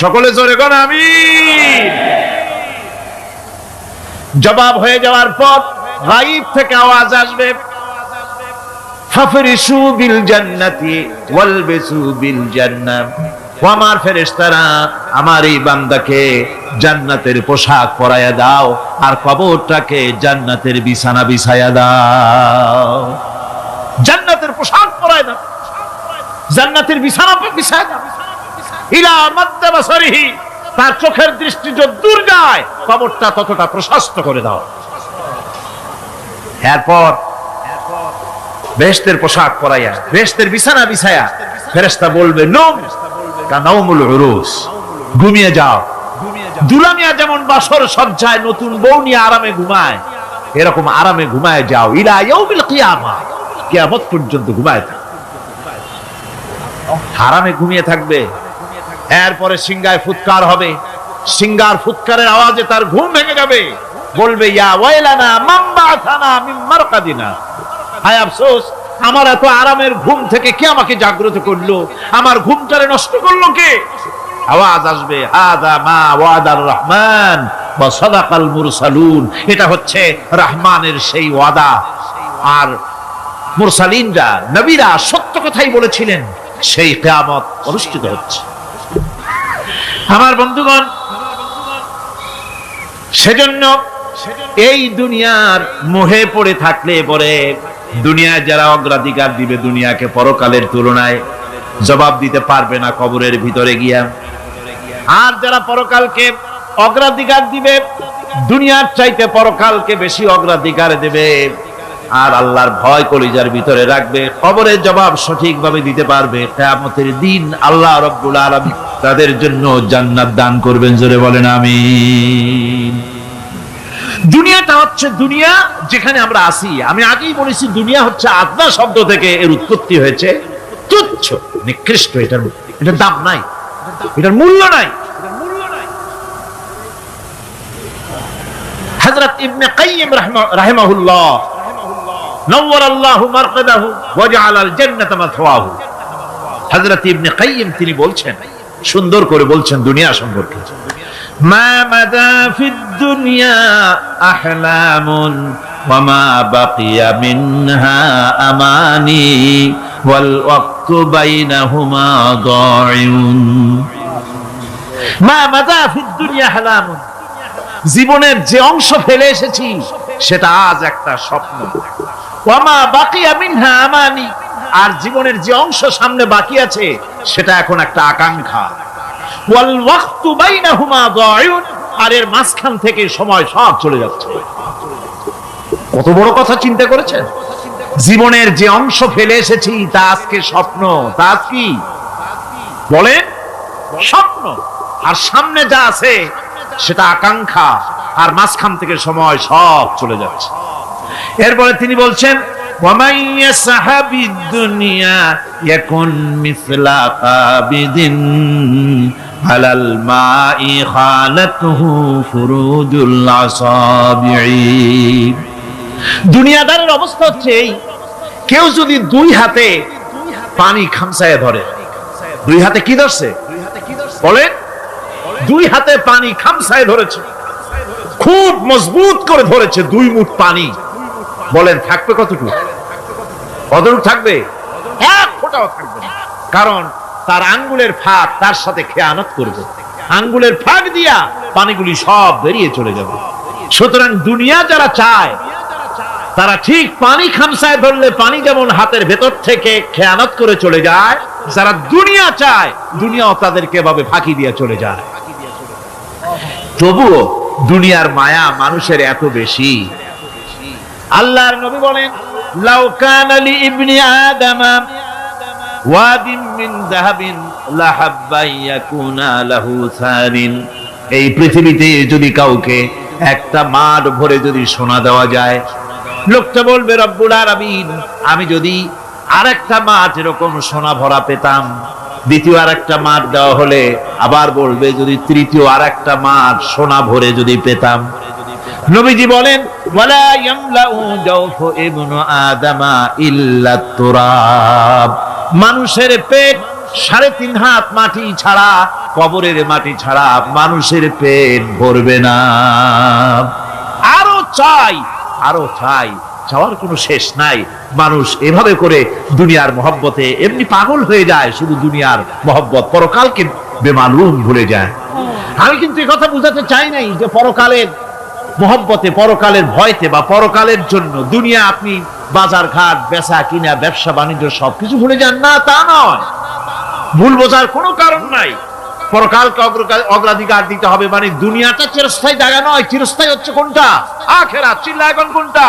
সকলে জোরে বলেন আমিন। জবাব হয়ে যাওয়ার পর গায়ব থেকে আওয়াজ আসবে, ফাফরিশু বিল জান্নাতি ওয়ালবিসু বিল জান্নাহ, ও আমার ফেরেশতারা আমার এই বান্দাকে জান্নাতের পোশাক পরায়া দাও আর কবরটাকে জান্নাতের বিছানা বিছায়া দাও। জান্নাতের পোশাক পরায় দাও, জান্নাতের বিছানা বিছায়া দাও। ইলা মাদ্দা বাসারিহি, তার চোখের দৃষ্টি যত দূর যায় কবরটা ততটা প্রশস্ত করে দাও। এরপর বেহেশতের পোশাক পরাইয়া, বেহেশতের বিছানা বিছায়া ফেরেশতা বলবে নম কানাউমুল উরুস, ঘুমিয়ে যাও। দুলামিয়া যেমন বাসর সজ্জায় নতুন বউ নিয়ে আরামে ঘুমায়, এরকম আরামে ঘুমায় যাও। ইলা ইয়াউমিল কিয়ামা, কিয়ামত পর্যন্ত ঘুমায় থাকো, আরামে ঘুমিয়ে থাকবে। এরপরে সিংহায় ফুৎকার হবে, সিংহার ফুৎকারের আওয়াজে তার ঘুম ভেঙে যাবে। বলবে ইয়া ওয়াইলানা মান বা'থানা মিন মারকাদিনা, হায় আফসোস, আমার এত আরামের ঘুম থেকে কে আমাকে জাগ্রত করলো, আমার ঘুমটারে নষ্ট করলো কে। আওয়াজ আসবে হাদা মা ওয়াদার রহমান ওয়া সাদাকাল মুরসালুন, এটা হচ্ছে রহমানের সেই ওয়াদা, আর মুরসালিনরা নবীরা সত্য কথাই বলেছিলেন, সেই কিয়ামত অনুষ্ঠিত হচ্ছে। আমার বন্ধুগণ, সেজন্য এই দুনিয়ার মোহে পড়ে থাকলে পরে দুনিয়ায় যারা অগ্রাধিকার দিবে দুনিয়াকে পরকালের তুলনায়, জবাব দিতে পারবে না কবরের ভিতরে গিয়া। আর যারা পরকালকে অগ্রাধিকার দিবে, দুনিয়ার চাইতে পরকালকে বেশি অগ্রাধিকার দেবে, আর আল্লাহর ভয় কলিজার ভিতরে রাখবে, কবরের জবাব সঠিকভাবে দিতে পারবে, কিয়ামতের দিন আল্লাহ রাব্বুল আলামিন তাদের জন্য জান্নাত দান করবেন। জোরে বলেন আমিন। দুনিয়াটা হচ্ছে দুনিয়া যেখানে আমরা আছি। আমি আগেই বলেছি দুনিয়া হচ্ছে আদনা শব্দ থেকে এর উৎপত্তি হয়েছে। তুচ্ছ, নিকৃষ্ট, এটার দাম নাই, এটার মূল্য নাই। হযরত ইবনে কাইয়িম রাহিমাহুল্লাহ নওয়ারাল্লাহু মারকাদাহু ওয়া জাআলাল জান্নাতা মাথওয়াহু, হযরত ইবনে কাইয়িম তিনি বলছেন, সুন্দর করে বলছেন দুনিয়া সম্পর্কে, মা মাদা ফিদ দুনিয়া আহলামুন ওয়া মা বাকিয়া মিনহা আমানি ওয়াল ওয়াক্তু বাইনাহুমা দাইউন। মা মাদা ফিদ দুনিয়া আহলামুন, জীবনের যে অংশ ফেলে এসেছি সেটা আজ একটা স্বপ্ন। ওয়া মা বাকিয়া মিনহা আমানি, আর জীবনের যে অংশ সামনে বাকি আছে সেটা এখন একটা আকাঙ্ক্ষা। ওয়াল ওয়াক্তু বাইনাহুমা দাইউন, আর এর মাঝখান থেকে সময় সব চলে যাচ্ছে। কত বড় কথা চিন্তা করেছেন? জীবনের যে অংশ ফেলে এসেছি তা আজকে স্বপ্ন, তা কি বলেন? স্বপ্ন। আর সামনে যা আছে সেটা আকাঙ্ক্ষা, আর মাঝখান থেকে সময় সব চলে যাচ্ছে। এরপরে তিনি বলছেন, ওয়ামান ইয়াসহাবিদ দুনিয়া ইয়াকুন মিসলা কাবিদিন আলাল মাই খালাতুহু ফুরুজুল আসাবিঈ। দুনিয়াদারের অবস্থা হচ্ছে এই, কেউ যদি দুই হাতে পানি খামসায় ধরে, দুই হাতে কি ধরছে বলেন? দুই হাতে পানি খামসায় ধরেছে, খুব মজবুত করে ধরেছে, দুই মুঠ পানি, বলেন থাকবে কতটুকু? কতটুকু থাকবে? এক ফোঁটাও থাকবে না, কারণ তার আঙ্গুলের ফাঁক তার সাথে খেয়ানত করবে, আঙ্গুলের ফাঁক দিয়া পানিগুলি সব বেরিয়ে চলে যাবে। সুতরাং দুনিয়া যারা চায় তারা ঠিক পানি খামসায় ধরলে পানি যেমন হাতের ভেতর থেকে খেয়ানত করে চলে যায়, যারা দুনিয়া চায় দুনিয়াও তাদেরকে এভাবে ফাঁকি দিয়ে চলে যায়। তবুও দুনিয়ার মায়া মানুষের এত বেশি। আল্লাহর নবী বলেন, লাউ কানা লি ইবনি আদামা ওয়াদিন মিন যাহাবিন লাহাব্বা ইয়াকুনা লাহু সারিন। এই পৃথিবীতে যদি কাউকে একটা মাঠ ভরে যদি সোনা দেওয়া যায়, লোকটা বলবে রব্বুল আলামিন, আমি যদি আরেকটা মাঠ এরকম সোনা ভরা পেতাম। দ্বিতীয় আরেকটা মাঠ দেওয়া হলে আবার বলবে যদি তৃতীয় আরেকটা মাঠ সোনা ভরে যদি পেতাম। নবীজি বলেন, ওয়ালা ইয়ামলাউ জাওফু ইবনু আদামা ইল্লা তুরাব। মানুষের পেট 3.5 হাত মাটি ছাড়া, কবরের মাটি ছাড়া মানুষের পেট ভরবে না। আরো চাই, আরো চাই, চাওয়ার কোনো শেষ নাই। মানুষ এভাবে করে দুনিয়ার মহব্বতে এমনি পাগল হয়ে যায়, শুধু দুনিয়ার মহব্বত, পরকালকে বেমালুম ভুলে যায়। আমি কিন্তু এই কথা বুঝাতে চাই নাই যে পরকালের মহব্বতে, পরকালের ভয়তে বা পরকালের জন্য দুনিয়া আপনি বাজার ঘাট, বেচা কিনা, ব্যবসা বাণিজ্য সবকিছু ভুলে যান না, তা নয়। ভুল বোঝার কোনো কারণ নাই। পরকালকে অগ্রাধিকার দিতে হবে, মানে দুনিয়াটা চিরস্থায়ী জায়গা নয়। চিরস্থায়ী হচ্ছে কোনটা? আখিরাত। চিল্লা এখন কোনটা?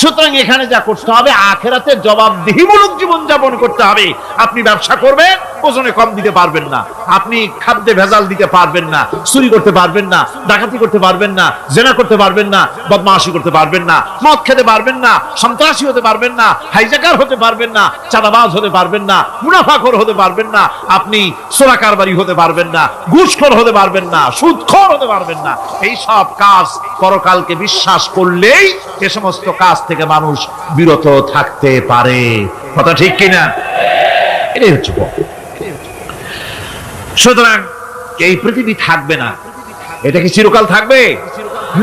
সুতরাং এখানে যা করতে হবে, আখিরাতে জবাবদিহিমূলক জীবন যাপন করতে হবে। আপনি ব্যবসা করবেন, ওজনে কম দিতে পারবেন না, আপনি খাদ্যে ভেজাল দিতে পারবেন না, চুরি করতে পারবেন না, ডাকাতি করতে পারবেন না, জেনা করতে পারবেন না, বদমাশি করতে পারবেন না, মদ খেতে পারবেন না, সন্ত্রাসী হতে পারবেন না, হাইজাকার হতে পারবেন না, চাঁদাবাজ হতে পারবেন না, মুনাফাখোর হতে পারবেন না, আপনি চোরা কারবারি হতে পারবেন না, ঘুষখোর হতে পারবেন না, সুদখোর হতে পারবেন না। এই সব কাজ পরকালকে বিশ্বাস করলেই এ সমস্ত কাজ থেকে মানুষ বিরত থাকতে পারে। কথা ঠিক কিনা? এটাই হচ্ছে। সুতরাং এই পৃথিবী থাকবে না, এটা কি চিরকাল থাকবে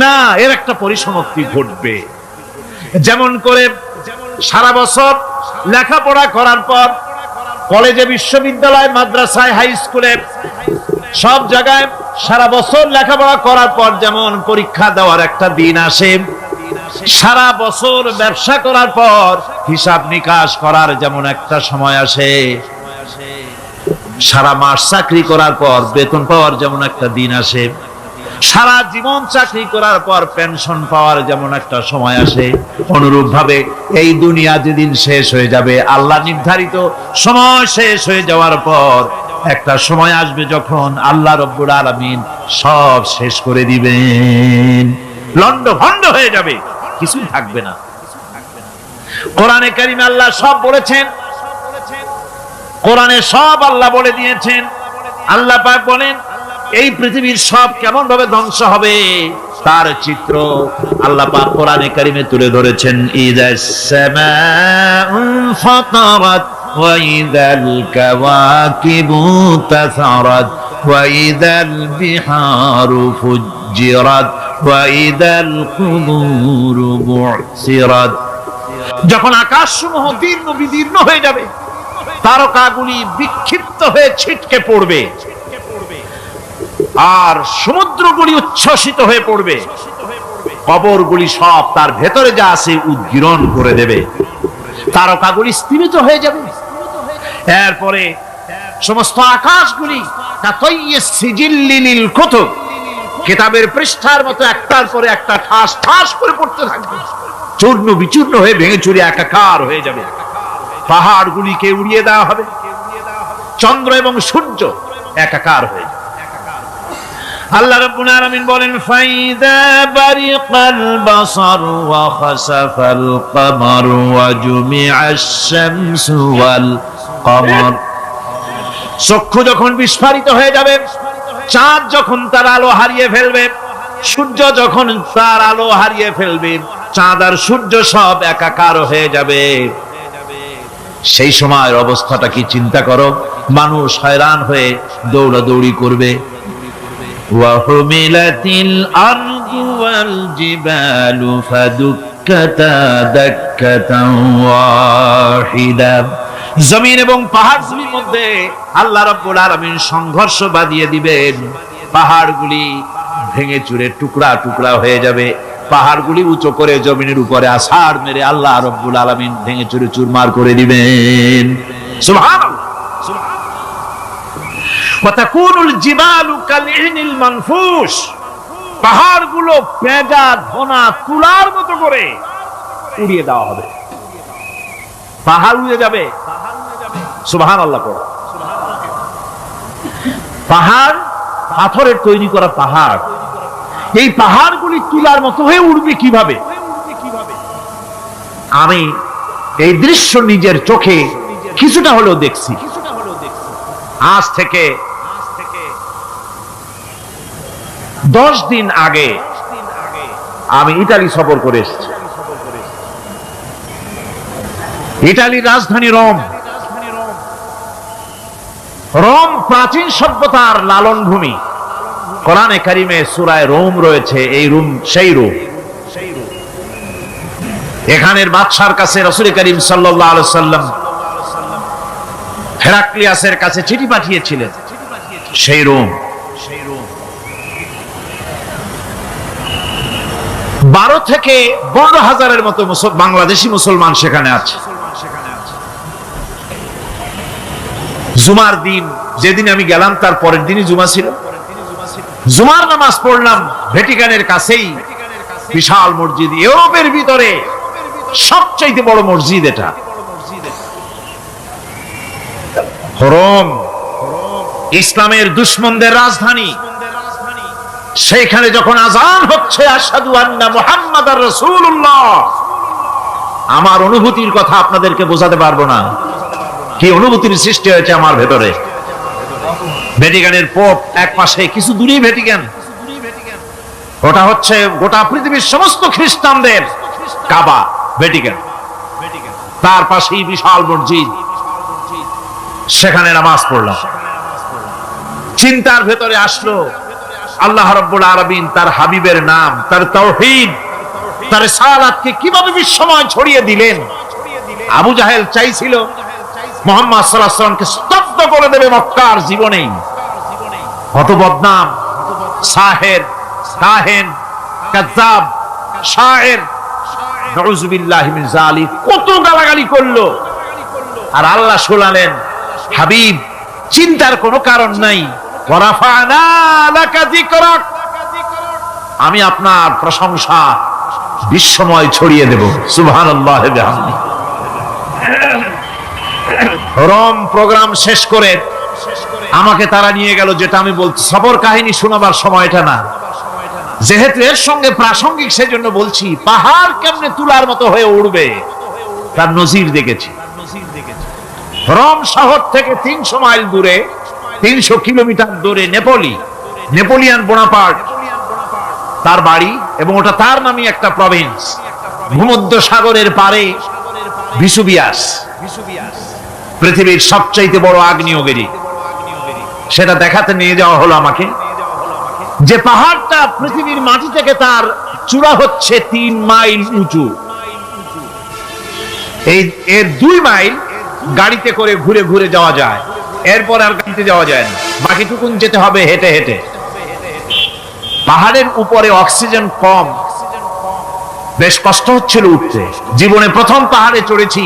না? এর একটা পরিসমাপ্তি ঘটবে। যেমন করে সারা বছর লেখাপড়া করার পর কলেজে, বিশ্ববিদ্যালয়, মাদ্রাসায়, হাই স্কুলে সব জায়গায় সারা বছর লেখাপড়া করার পর যেমন পরীক্ষা দেওয়ার একটা দিন আসে, সারা বছর ব্যবসা করার পর হিসাব নিকাশ করার যেমন একটা সময় আসে, সারা মাস চাকরি করার পর বেতন পাওয়ার যেমন একটা দিন আসে, সারা জীবন চাকরি করার পর পেনশন পাওয়ার যেমন একটা সময় আসে, অনুরূপ ভাবে এই দুনিয়া যেদিন শেষ হয়ে যাবে, আল্লাহ নির্ধারিত সময় শেষ হয়ে যাওয়ার পর একটা সময় আসবে যখন আল্লাহ রব্বুল আলামিন সব শেষ করে দিবেন, লন্ডভন্ড হয়ে যাবে, কিছুই থাকবে না। কোরআনে কারিমে আল্লাহ সব বলেছেন, কোরআনে সব আল্লাহ বলে দিয়েছেন। আল্লাহ পাক বলেন এই পৃথিবীর সব কেমন ভাবে ধ্বংস হবে তার চিত্র আল্লাহ পাক কোরআনে কারিমে তুলে ধরেছেন। ইযাস সামাউ ফাতারাত ওয়া ইযাল কাওয়াকিবু তাসারাত ওয়া ইযাল বিহারু ফুজ্জিরাত ওয়া ইযাল কুবুরু বু'সিরাত। যখন আকাশসমূহ দীর্ঘ বিদীর্ণ হয়ে যাবে, তারকাগুলি বিক্ষিপ্ত হয়ে ছিটকে পড়বে, আর সমুদ্রগুলি উচ্ছ্বসিত হয়ে পড়বে, কবরগুলি সব তার ভেতরে যা আছে উদ্গীরণ করে দেবে, তারকাগুলি স্থিমিত হয়ে যাবে। এরপরে সমস্ত আকাশগুলি সিজিল্লিল কুতুব, কিতাবের পৃষ্ঠার মতো একটার পরে একটা ঠাস ঠাস করে পড়তে থাকবে, চূর্ণ বিচূর্ণ হয়ে ভেঙে চুরে একাকার হয়ে যাবে। পাহাড়গুলিকে উড়িয়ে দেওয়া হবে, চন্দ্র এবং সূর্য একাকার হয়ে যাবে। আল্লাহ রাব্বুল আলামিন বলেন ফাইদা বারিকাল বাসার ওয়া খাসাফাল কমার ওয়া জুমিআশ শামসু ওয়াল কমার। চক্ষু যখন বিস্ফারিত হয়ে যাবে, চাঁদ যখন তার আলো হারিয়ে ফেলবে, সূর্য যখন তার আলো হারিয়ে ফেলবে, চাঁদ আর সূর্য সব একাকার হয়ে যাবে, সেই সময়ের অবস্থাটা কি চিন্তা করো। মানুষ হয়রান হয়ে দৌড়াদৌড়ি করবে। ওয়াহুমিলাতিল আরদু ওয়াল জিবালু ফাদুক্কাতা দাক্কাতান ওয়াহিদা। জমিন এবং পাহাড়গুলির মধ্যে আল্লাহ রাব্বুল আলামিন সংঘর্ষ বাঁধিয়ে দিবেন, পাহাড়গুলি ভেঙে চুরে টুকরা টুকরা হয়ে যাবে, পাহাড়গুলি উঁচু করে জমিনের উপরে আছাড় মেরে আল্লাহ রাব্বুল আলামিন ভেঙে চুরে চুরমার করে দিবেন। সুবহানাল্লাহ। ওয়া তাকুনুল জিবালু কালইনিল মানফুশ। পাহাড়গুলো পেঁজা ধোনা তুলার মতো করে উড়িয়ে দেওয়া হবে, পাহাড় উড়ে যাবে। সুবহানাল্লাহ। পাহাড় পাথরের তৈরি করা পাহাড়, এই পাহাড়গুলি তুলার মতো হয়ে উড়বে কিভাবে? আমি এই দৃশ্য নিজের চোখে কিছুটা হলেও দেখছি। আজ থেকে 10 দিন আগে আমি ইতালি সফর করে এসেছি। ইতালির রাজধানী রোম। রোম প্রাচীন সভ্যতার লালন ভূমি। কোরআনে কারিমে সূরায়ে রোম রয়েছে, এই রোম সেই রোম। এখানের বাদশার কাছে রাসূল করিম সাল্লাল্লাহু আলাইহি সাল্লাম হেরাক্লিয়াসের কাছে চিঠি পাঠিয়েছিলেন, সেই রোম। 12 থেকে 15,000-এর মতো বাংলাদেশি মুসলমান সেখানে আছে। জুমার দিন যেদিন আমি গেলাম তার পরের দিনই জুমা ছিল। জুমার নামাজ পড়লাম ভ্যাটিকানের কাছেই বিশাল মসজিদ, ইউরোপের ভিতরে সবচেয়ে বড় মসজিদ এটা। রোম ইসলামের দুশমনদের রাজধানী। সেখানে যখন আযান হচ্ছে আশহাদু আন্না মুহাম্মাদার রাসূলুল্লাহ, আমার অনুভূতির কথা আপনাদেরকে বোঝাতে পারবো না, কি অনুভূতির সৃষ্টি হয়েছে আমার ভেতরে। ভ্যাটিকানের পোপ এক পাশে, কিছু দূরেই ভ্যাটিকান, ওটা হচ্ছে গোটা পৃথিবীর সমস্ত খ্রিস্টানদের কাবা, ভ্যাটিকান। তার পাশেই বিশাল মসজিদ, সেখানে নামাজ পড়লাম। চিন্তার ভেতরে আসলো আল্লাহ রাব্বুল আলামিন তার হাবিবের নাম, তার তাওহীদ, তার রিসালাতকে কিভাবে বিশ্বময় ছড়িয়ে দিলেন। আবু জাহেল চাইছিল মুহাম্মদ সাল্লাল্লাহু আলাইহি ওয়াসাল্লামকে স্তব্ধ করে দেবে মক্কার জীবনেই, কত বদনাম, সাহের, কাহেন, কাযযাব, শায়ের, নাউযুবিল্লাহি মিন যালিক, কত গালাগালি করলো। আর আল্লাহ শোনালেন, হাবিব চিন্তার কোনো কারণ নাই, ওয়া রাফা'না লাকা যিকরাক, আমি আপনার প্রশংসা বিশ্বময় ছড়িয়ে দেব। সুবহানাল্লাহি ওয়া বিহামদিহি। রম প্রোগ্রাম শেষ করে আমাকে তারা নিয়ে গেল, যেটা আমি বলছি সফর কাহিনী শোনাবার সময় এটা না, যেহেতু এর সঙ্গে প্রাসঙ্গিক সেজন্য বলছি। পাহাড় কেমনে তুলার মতো হয়ে উড়বে তার নজির দেখেছি। রোম শহর থেকে 300 মাইল দূরে, 300 কিলোমিটার দূরে নেপোলিয়ান বোনাপার্ট তার বাড়ি, এবং ওটা তার নামে একটা প্রভিন্স। ভূমধ্য সাগরের পারে ভিসুভিয়াস, পৃথিবীর সবচাইতে বড় আগ্নেয়গিরি, সেটা দেখাতে নিয়ে যাওয়া হলো আমাকে। যে পাহাড়টা পৃথিবীর মাটি থেকে তার চূড়া হচ্ছে 3 মাইল উঁচু, এর 2 মাইল গাড়িতে করে ঘুরে ঘুরে যাওয়া যায়, এরপর আর গাড়িতে যাওয়া যায় না, বাকিটুকুন যেতে হবে হেঁটে হেঁটে। পাহাড়ের উপরে অক্সিজেন কম, বেশ কষ্ট হচ্ছিল উঠতে। জীবনে প্রথম পাহাড়ে চড়েছি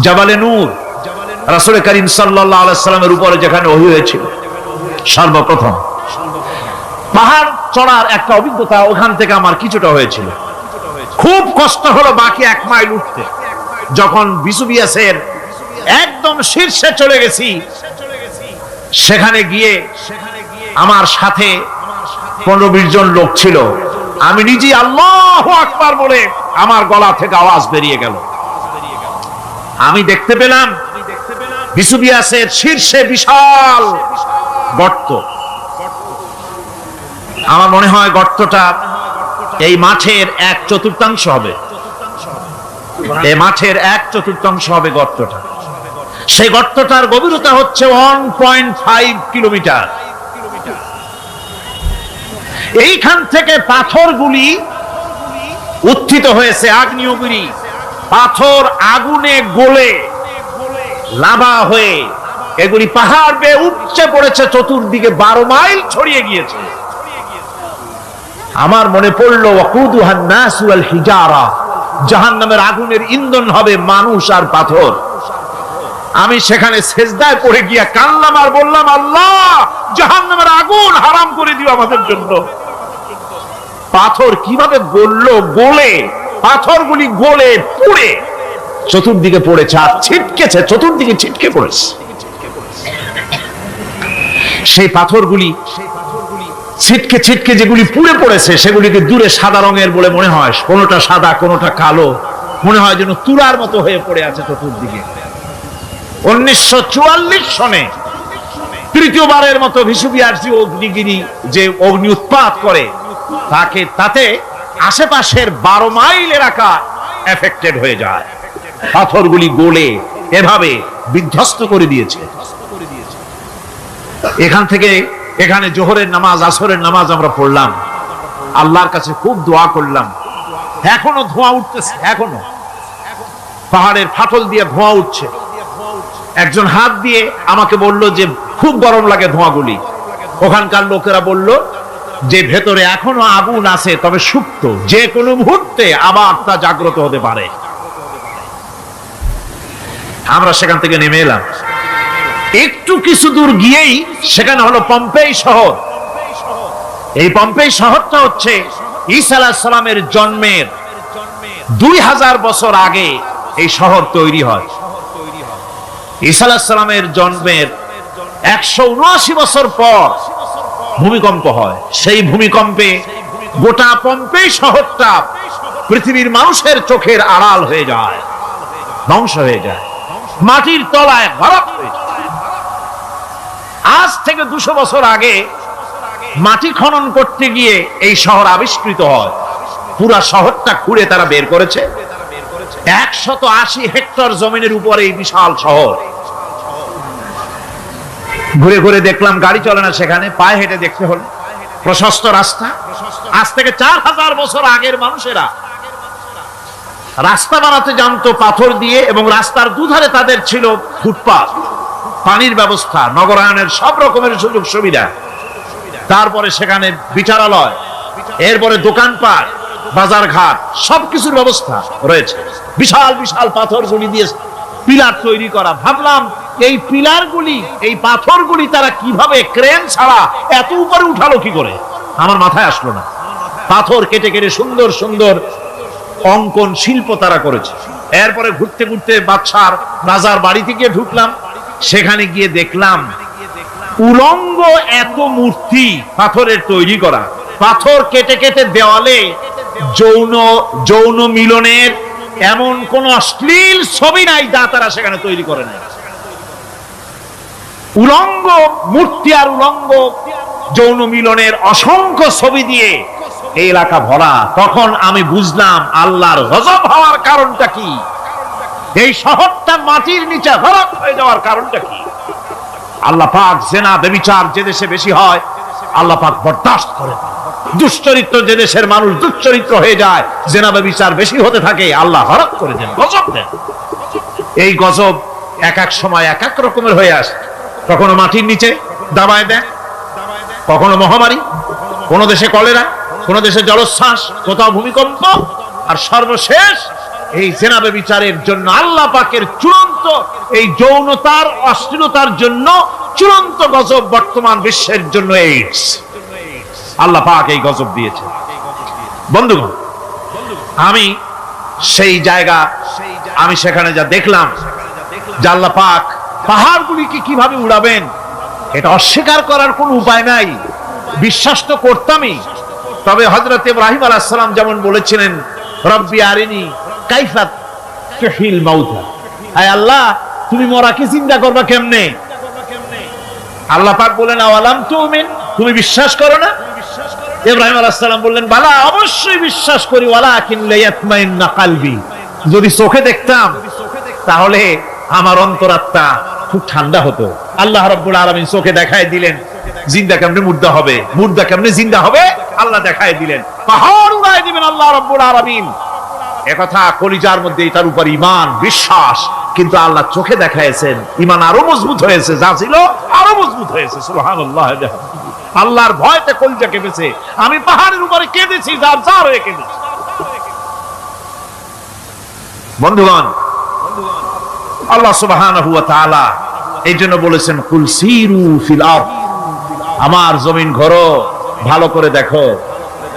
জাবালে নূর, রাসূল করিম সাল্লাল্লাহু আলাইহি সাল্লামের উপরে যেখানে ওহী হয়েছিল সর্বপ্রথম। পাহাড় চড়ার একটা অভিজ্ঞতা ওখান থেকে আমার কিছুটা হয়েছিল। খুব কষ্ট হলো বাকি 1 মাইল উঠতে। যখন ভিসুভিয়াসের একদম শীর্ষে চলে গেছি, সেখানে গিয়ে আমার সাথে 15-20 জন লোক ছিল। আমি নিজে আল্লাহু আকবার বলে আমার গলা থেকে আওয়াজ বেরিয়ে গেল। আমি দেখতে পেলাম ভিসুভিয়াসের শীর্ষে বিশাল গর্ত। আমার মনে হয় গর্তটা এই মাঠের 1/4 হবে, এই মাঠের 1/4 হবে গর্তটা। সেই গর্তটার গভীরতা হচ্ছে 1.5 কিলোমিটার। এইখান থেকে পাথরগুলি উত্থিত হয়েছে, আগ্নেয়গিরি পাথর আগুনে গলে লাভা হয়ে এগুলি পাহাড় বেয়ে উপচে পড়েছে, চতুর্দিকে 12 মাইল ছড়িয়ে গিয়েছে। আমার মনে পড়লো ওয়াকুদুহান নাস ওয়াল হিজারা, জাহান্নামের আগুনের ইন্ধন হবে মানুষ আর পাথর। আমি সেখানে সেজদায় পড়ে গিয়া কান্নাম আর বললাম, আল্লাহ জাহান্নামের আগুন হারাম করে দিও আমাদের জন্য। পাথর কিভাবে গললো, গলে পাথরগুলি গলে পুড়ে চতুর্দিকে পড়েছে আর ছিটকেছে, চতুর্দিকে ছিটকে পড়েছে। সেই পাথরগুলি ছিটকে ছিটকে যেগুলি পুড়ে পড়েছে, সেগুলিকে দূরে সাদা রঙের বলে মনে হয়, কোনোটা সাদা কোনোটা কালো, মনে হয় যেন তুলার মতো হয়ে পড়ে আছে চতুর্দিকে। 1944 সনে তৃতীয়বারের মতো ভিসুভিয়াস অগ্নিগিরি যে অগ্নি উৎপাত করে, তাতে আশেপাশের 12 মাইল এলাকা এফেক্টেড হয়ে যায়। পাথরগুলি গলে এভাবে বিধ্বস্ত করে দিয়েছে। এখান থেকে এখানে জোহরের নামাজ, আসরের নামাজ আমরা পড়লাম, আল্লাহর কাছে খুব দোয়া করলাম। এখনো ধোঁয়া উঠতেছে, এখনো পাহাড়ের ফাটল দিয়ে ধোঁয়া উঠছে। একজন হাত দিয়ে আমাকে বলল যে খুব গরম লাগে ধোঁয়াগুলি। ওখানকার লোকেরা বলল যে ভেতরে এখনো আগুন আছে, তবে সুপ্ত, যে কোনো মুহূর্তে আবার তা জাগ্রত হতে পারে। আমরা সেখান থেকে নেমে এলাম। একটু কিছু দূর গিয়েই সেখানে হলো পম্পেই শহর। এই পম্পেই শহরটা হচ্ছে ঈসা আলাইহিস সালামের জন্মের 2000 বছর আগে এই শহর তৈরি হয়। ঈসা আলাইহিস সালামের জন্মের 179 বছর পর ভূমিকম্প হয়। সেই ভূমিকম্পে গোটা পম্পেই শহরটা পৃথিবীর মানুষের চোখের আড়াল হয়ে যায়, ধ্বংস হয়ে যায়, মাটির তলায় গরক হয়ে যায়। আজ থেকে 200 বছর আগে মাটি খনন করতে গিয়ে এই শহর আবিষ্কৃত হয়। পুরা শহরটা খুঁড়ে তারা বের করেছে। 180 হেক্টর জমিনের উপরে এই বিশাল শহর। ঘুরে ঘুরে দেখলাম, গাড়ি চলে না সেখানে, পায়ে হেঁটে দেখতে হলো। প্রশস্ত রাস্তা। আজ থেকে 4000 বছর আগের মানুষেরা রাস্তা বানাতে জানতো পাথর দিয়ে, এবং রাস্তার দুধারে তাদের ছিল ফুটপাত, পানির ব্যবস্থা, নগরায়নের সব রকমের সুযোগ সুবিধা। তারপরে সেখানে বিচারালয়, এরপরে দোকানপাট, বাজার ঘাট, সবকিছুর ব্যবস্থা রয়েছে। বিশাল বিশাল পাথরগুলি দিয়ে পিলার তৈরি করা। ভাবলাম এই পিলারগুলি, এই পাথরগুলি তারা কিভাবে ক্রেন ছাড়া এত উপরে উঠালো কি করে, আমার মাথায় আসলো না। পাথর কেটে কেটে সুন্দর সুন্দর অঙ্কন শিল্প তারা করেছে। এরপরে ঘুরতে ঘুরতে বাদশার রাজার বাড়িতে গিয়ে ঢুকলাম। সেখানে গিয়ে দেখলাম উলঙ্গ এত মূর্তি পাথরের তৈরি করা। পাথর কেটে কেটে দেওয়ালে যৌন মিলনের এমন কোন অশ্লীল ছবি নাই যা তারা সেখানে তৈরি করে নাই। উলঙ্গ মূর্তি আর উলঙ্গ যৌন মিলনের অসংখ্য ছবি দিয়ে এই এলাকা ভরা। তখন আমি বুঝলাম আল্লাহর গজব হওয়ার কারণটা কি, এই শহরটা মাটির নিচে হরক হয়ে যাওয়ার কারণটা কি। আল্লাহ পাক জেনা ব্যভিচার যে দেশে বেশি হয় আল্লাহ পাক বরদাস্ত করে। দুশ্চরিত্র যে দেশের মানুষ দুশ্চরিত্র হয়ে যায়, জেনা ব্যভিচার বেশি হতে থাকে, আল্লাহ হরক করে দেন, গজব দেন। এই গজব এক এক সময় এক এক রকমের হয়ে আসে। কখনো মাটির নিচে দাবায় দেয়, কখনো মহামারী, কোন দেশে কলেরা, কোন দেশে জলোচ্ছ্বাস, কোথাও ভূমিকম্প, আর সর্বশেষ এই জেনা ব্যভিচারের জন্য আল্লাহ পাকের চূড়ান্ত এই যৌনতার অশ্লীলতার জন্য চূড়ান্ত গজব বর্তমান বিশ্বের জন্য এইডস। আল্লাহ পাক এই গজব দিয়েছে। বন্ধুগণ, আমি সেই জায়গা, আমি সেখানে যা দেখলাম যে আল্লাহ পাক পাহাড়গুলিকে কিভাবে উড়াবেন, এটা অস্বীকার করার কোনো উপায় নাই। বিশ্বাস তো করতামই। তবে হযরত ইব্রাহিম আলাইহিস সালাম যেমন বলেছিলেন, রব্বি আরিনি কাইফা তুহিল মাউতা, আয় আল্লাহ তুমি মরাকে জিন্দা করবা কেমনে? আল্লাহ পাক বলেন, আওয়ালাম তুমিন, তুমি বিশ্বাস করো না? ইব্রাহিম আলাইহিস সালাম বললেন, বালা, অবশ্যই বিশ্বাস করি, ওয়ালাকিন লিয়াতমাইন্না কলবি, যদি চোখে দেখতাম তাহলে আমার অন্তরাত্মা খুব ঠান্ডা হতো। আল্লাহ রাব্বুল আলামিন চোখে দেখায় দিলেন জিন্দা কেমনে মুর্দা হবে, মুর্দা কেমনে জিন্দা হবে, আল্লাহ দেখায় দিলেন। পাহাড় উড়ায় দিবেন আল্লাহ রাব্বুল আলামিন। একথা কলিজার মধ্যে তার উপর ঈমান বিশ্বাস, কিন্তু আল্লাহ চোখে দেখাইছেন, ঈমান আরো মজবুত হয়েছে, যা ছিল আরো মজবুত হয়েছে। সুবহানাল্লাহ। আল্লাহর ভয়তে কলিজা কেঁপেছে। আমি পাহাড়ের উপরে কেঁদেছি, যার যার হয়ে কেঁদেছি। বন্ধুগণ, আল্লাহ সুবহানাহু ওয়া তাআলা এই জন্য বলেছেন, কুল সিরু ফিল আরদ, আমার জমিন ঘোরো, ভালো করে দেখো,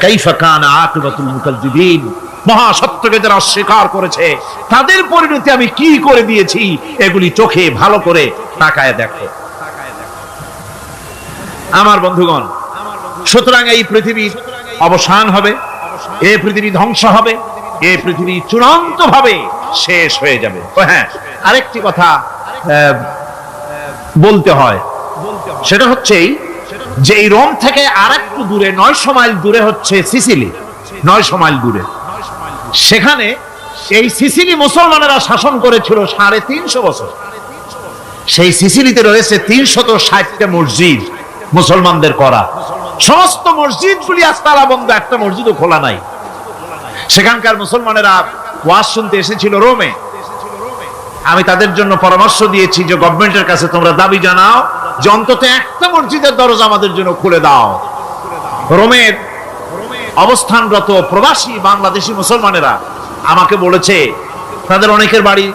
কাইফা কানা আকিবাতুল মুকাজ্জিবিন, মহা সত্যকে যারা অস্বীকার করেছে তাদের পরিণতি আমি কি করে দিয়েছি, এগুলি চোখে ভালো করে তাকায় দেখো। আমার বন্ধুগণ, সুতরাং এই পৃথিবীর অবসান হবে, এই পৃথিবী ধ্বংস হবে, এই পৃথিবী চূড়ান্ত ভাবে শেষ হয়ে যাবে। হ্যাঁ, আরেকটি কথা বলতে হয়, সেটা হচ্ছে যে এই রোম থেকে আরেকটু দূরে 900 মাইল দূরে হচ্ছে সিসিলি। 900 মাইল দূরে, সেখানে এই সিসিলি মুসলমানেরা শাসন করেছিল 350 বছর। সেই সিসিলিতে রয়েছে 360টা মসজিদ মুসলমানদের করা। সমস্ত মসজিদগুলি আজ তালা বন্ধ, একটা মসজিদও খোলা নাই। সেখানকার মুসলমানেরা ওয়াজ শুনতে এসেছিল রোমে। আমি তাদের জন্য পরামর্শ দিয়েছি যে গভর্নমেন্টের কাছে তোমরা দাবি জানাও যে অন্তত একটা মসজিদের দরজা আমাদের জন্য খুলে দাও। রোমের অবস্থানরত প্রবাসী বাংলাদেশি মুসলমানেরা আমাকে বলেছে, তাদের অনেকের বাড়ি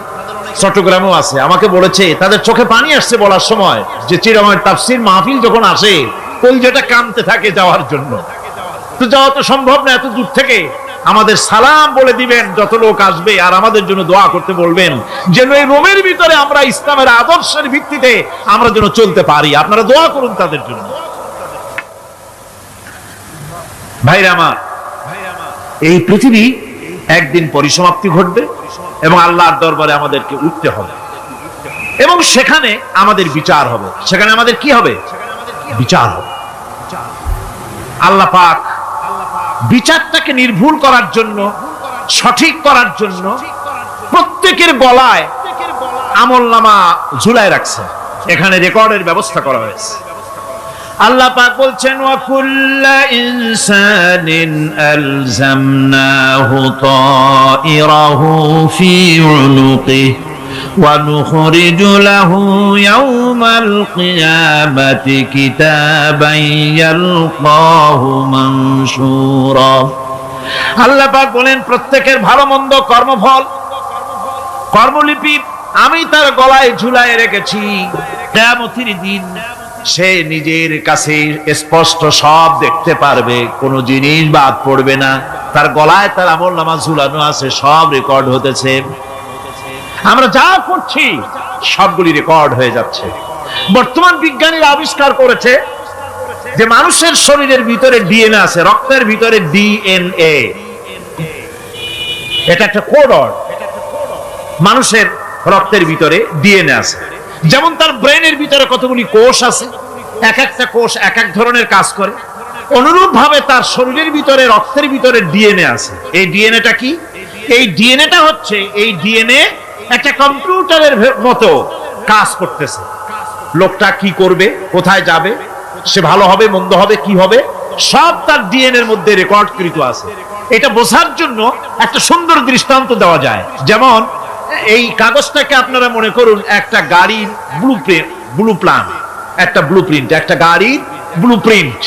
চট্টগ্রামেও আছে, আমাকে বলেছে তাদের চোখে পানি আসছে বলার সময় যে চিরময়ের তাফসীর মাহফিল যখন আসে কলিজাটা কাঁপতে থাকে যাওয়ার জন্য। তো যাওয়া তো সম্ভব না এত দূর থেকে, আমাদের সালাম বলে দিবেন যত লোক আসবে, আর আমাদের জন্য দোয়া করতে বলবেন যেন এই রোমের ভিতরে আমরা ইসলামের আদর্শের ভিত্তিতে আমরা যেন চলতে পারি। আপনারা দোয়া করুন তাদের জন্য। ভাইরা আমার, এই পৃথিবী একদিন পরিসমাপ্তি ঘটবে এবং আল্লাহর দরবারে আমাদেরকে উঠতে হবে এবং সেখানে আমাদের বিচার হবে। সেখানে আমাদের কি হবে? বিচার হবে। আল্লাহ পাক বিচারটাকে নির্ভুল করার জন্য, সঠিক করার জন্য প্রত্যেকের গলায় আমলনামা ঝুলায় রাখছে। এখানে রেকর্ডের ব্যবস্থা করা হয়েছে। আল্লাহ পাক বলছেন, ওয়া কুল্লা ইনসানিন আলজামনাহু তাইরাহু ফি উনুকিহি ونخرج له يوم القيامة كتابا يلقاه منشورا আল্লাহ পাক বলেন প্রত্যেকের ভালো মন্দ কর্মফল কর্মলিপি আমি তার গলায় ঝুলায় রেখেছি। কিয়ামতের দিন সে নিজের কাছে স্পষ্ট সব দেখতে পারবে, কোনো জিনিস বাদ পড়বে না। তার গলায় তার আমলনামা ঝুলানো আছে, সব রেকর্ড হতেছে। আমরা যা করছি সবগুলি রেকর্ড হয়ে যাচ্ছে। বর্তমান বিজ্ঞানীরা আবিষ্কার করেছে যে মানুষের শরীরের ভিতরে ডিএনএ আছে, রক্তের ভিতরে ডিএনএ, এটা একটা কোড। মানুষের রক্তের ভিতরে ডিএনএ আছে, যেমন তার ব্রেনের ভিতরে কতগুলি কোষ আছে, এক একটা কোষ এক এক ধরনের কাজ করে। অনুরূপ ভাবে তার শরীরের ভিতরে রক্তের ভিতরে ডিএনএ আছে। এই ডিএনএটা কি? এই ডিএনএটা হচ্ছে, এই ডিএনএ একটা কম্পিউটারের মতো কাজ করতেছে। লোকটা কি করবে, কোথায় যাবে, সে ভালো হবে মন্দ হবে কি হবে, সব তার ডিএনএর মধ্যে রেকর্ডকৃত আছে। এটা বোঝার জন্য একটা সুন্দর দৃষ্টান্ত দেওয়া যায়। যেমন এই কাগজটাকে আপনারা মনে করুন একটা গাড়ির একটা ব্লুপ্রিন্ট, একটা গাড়ির ব্লুপ্রিন্ট।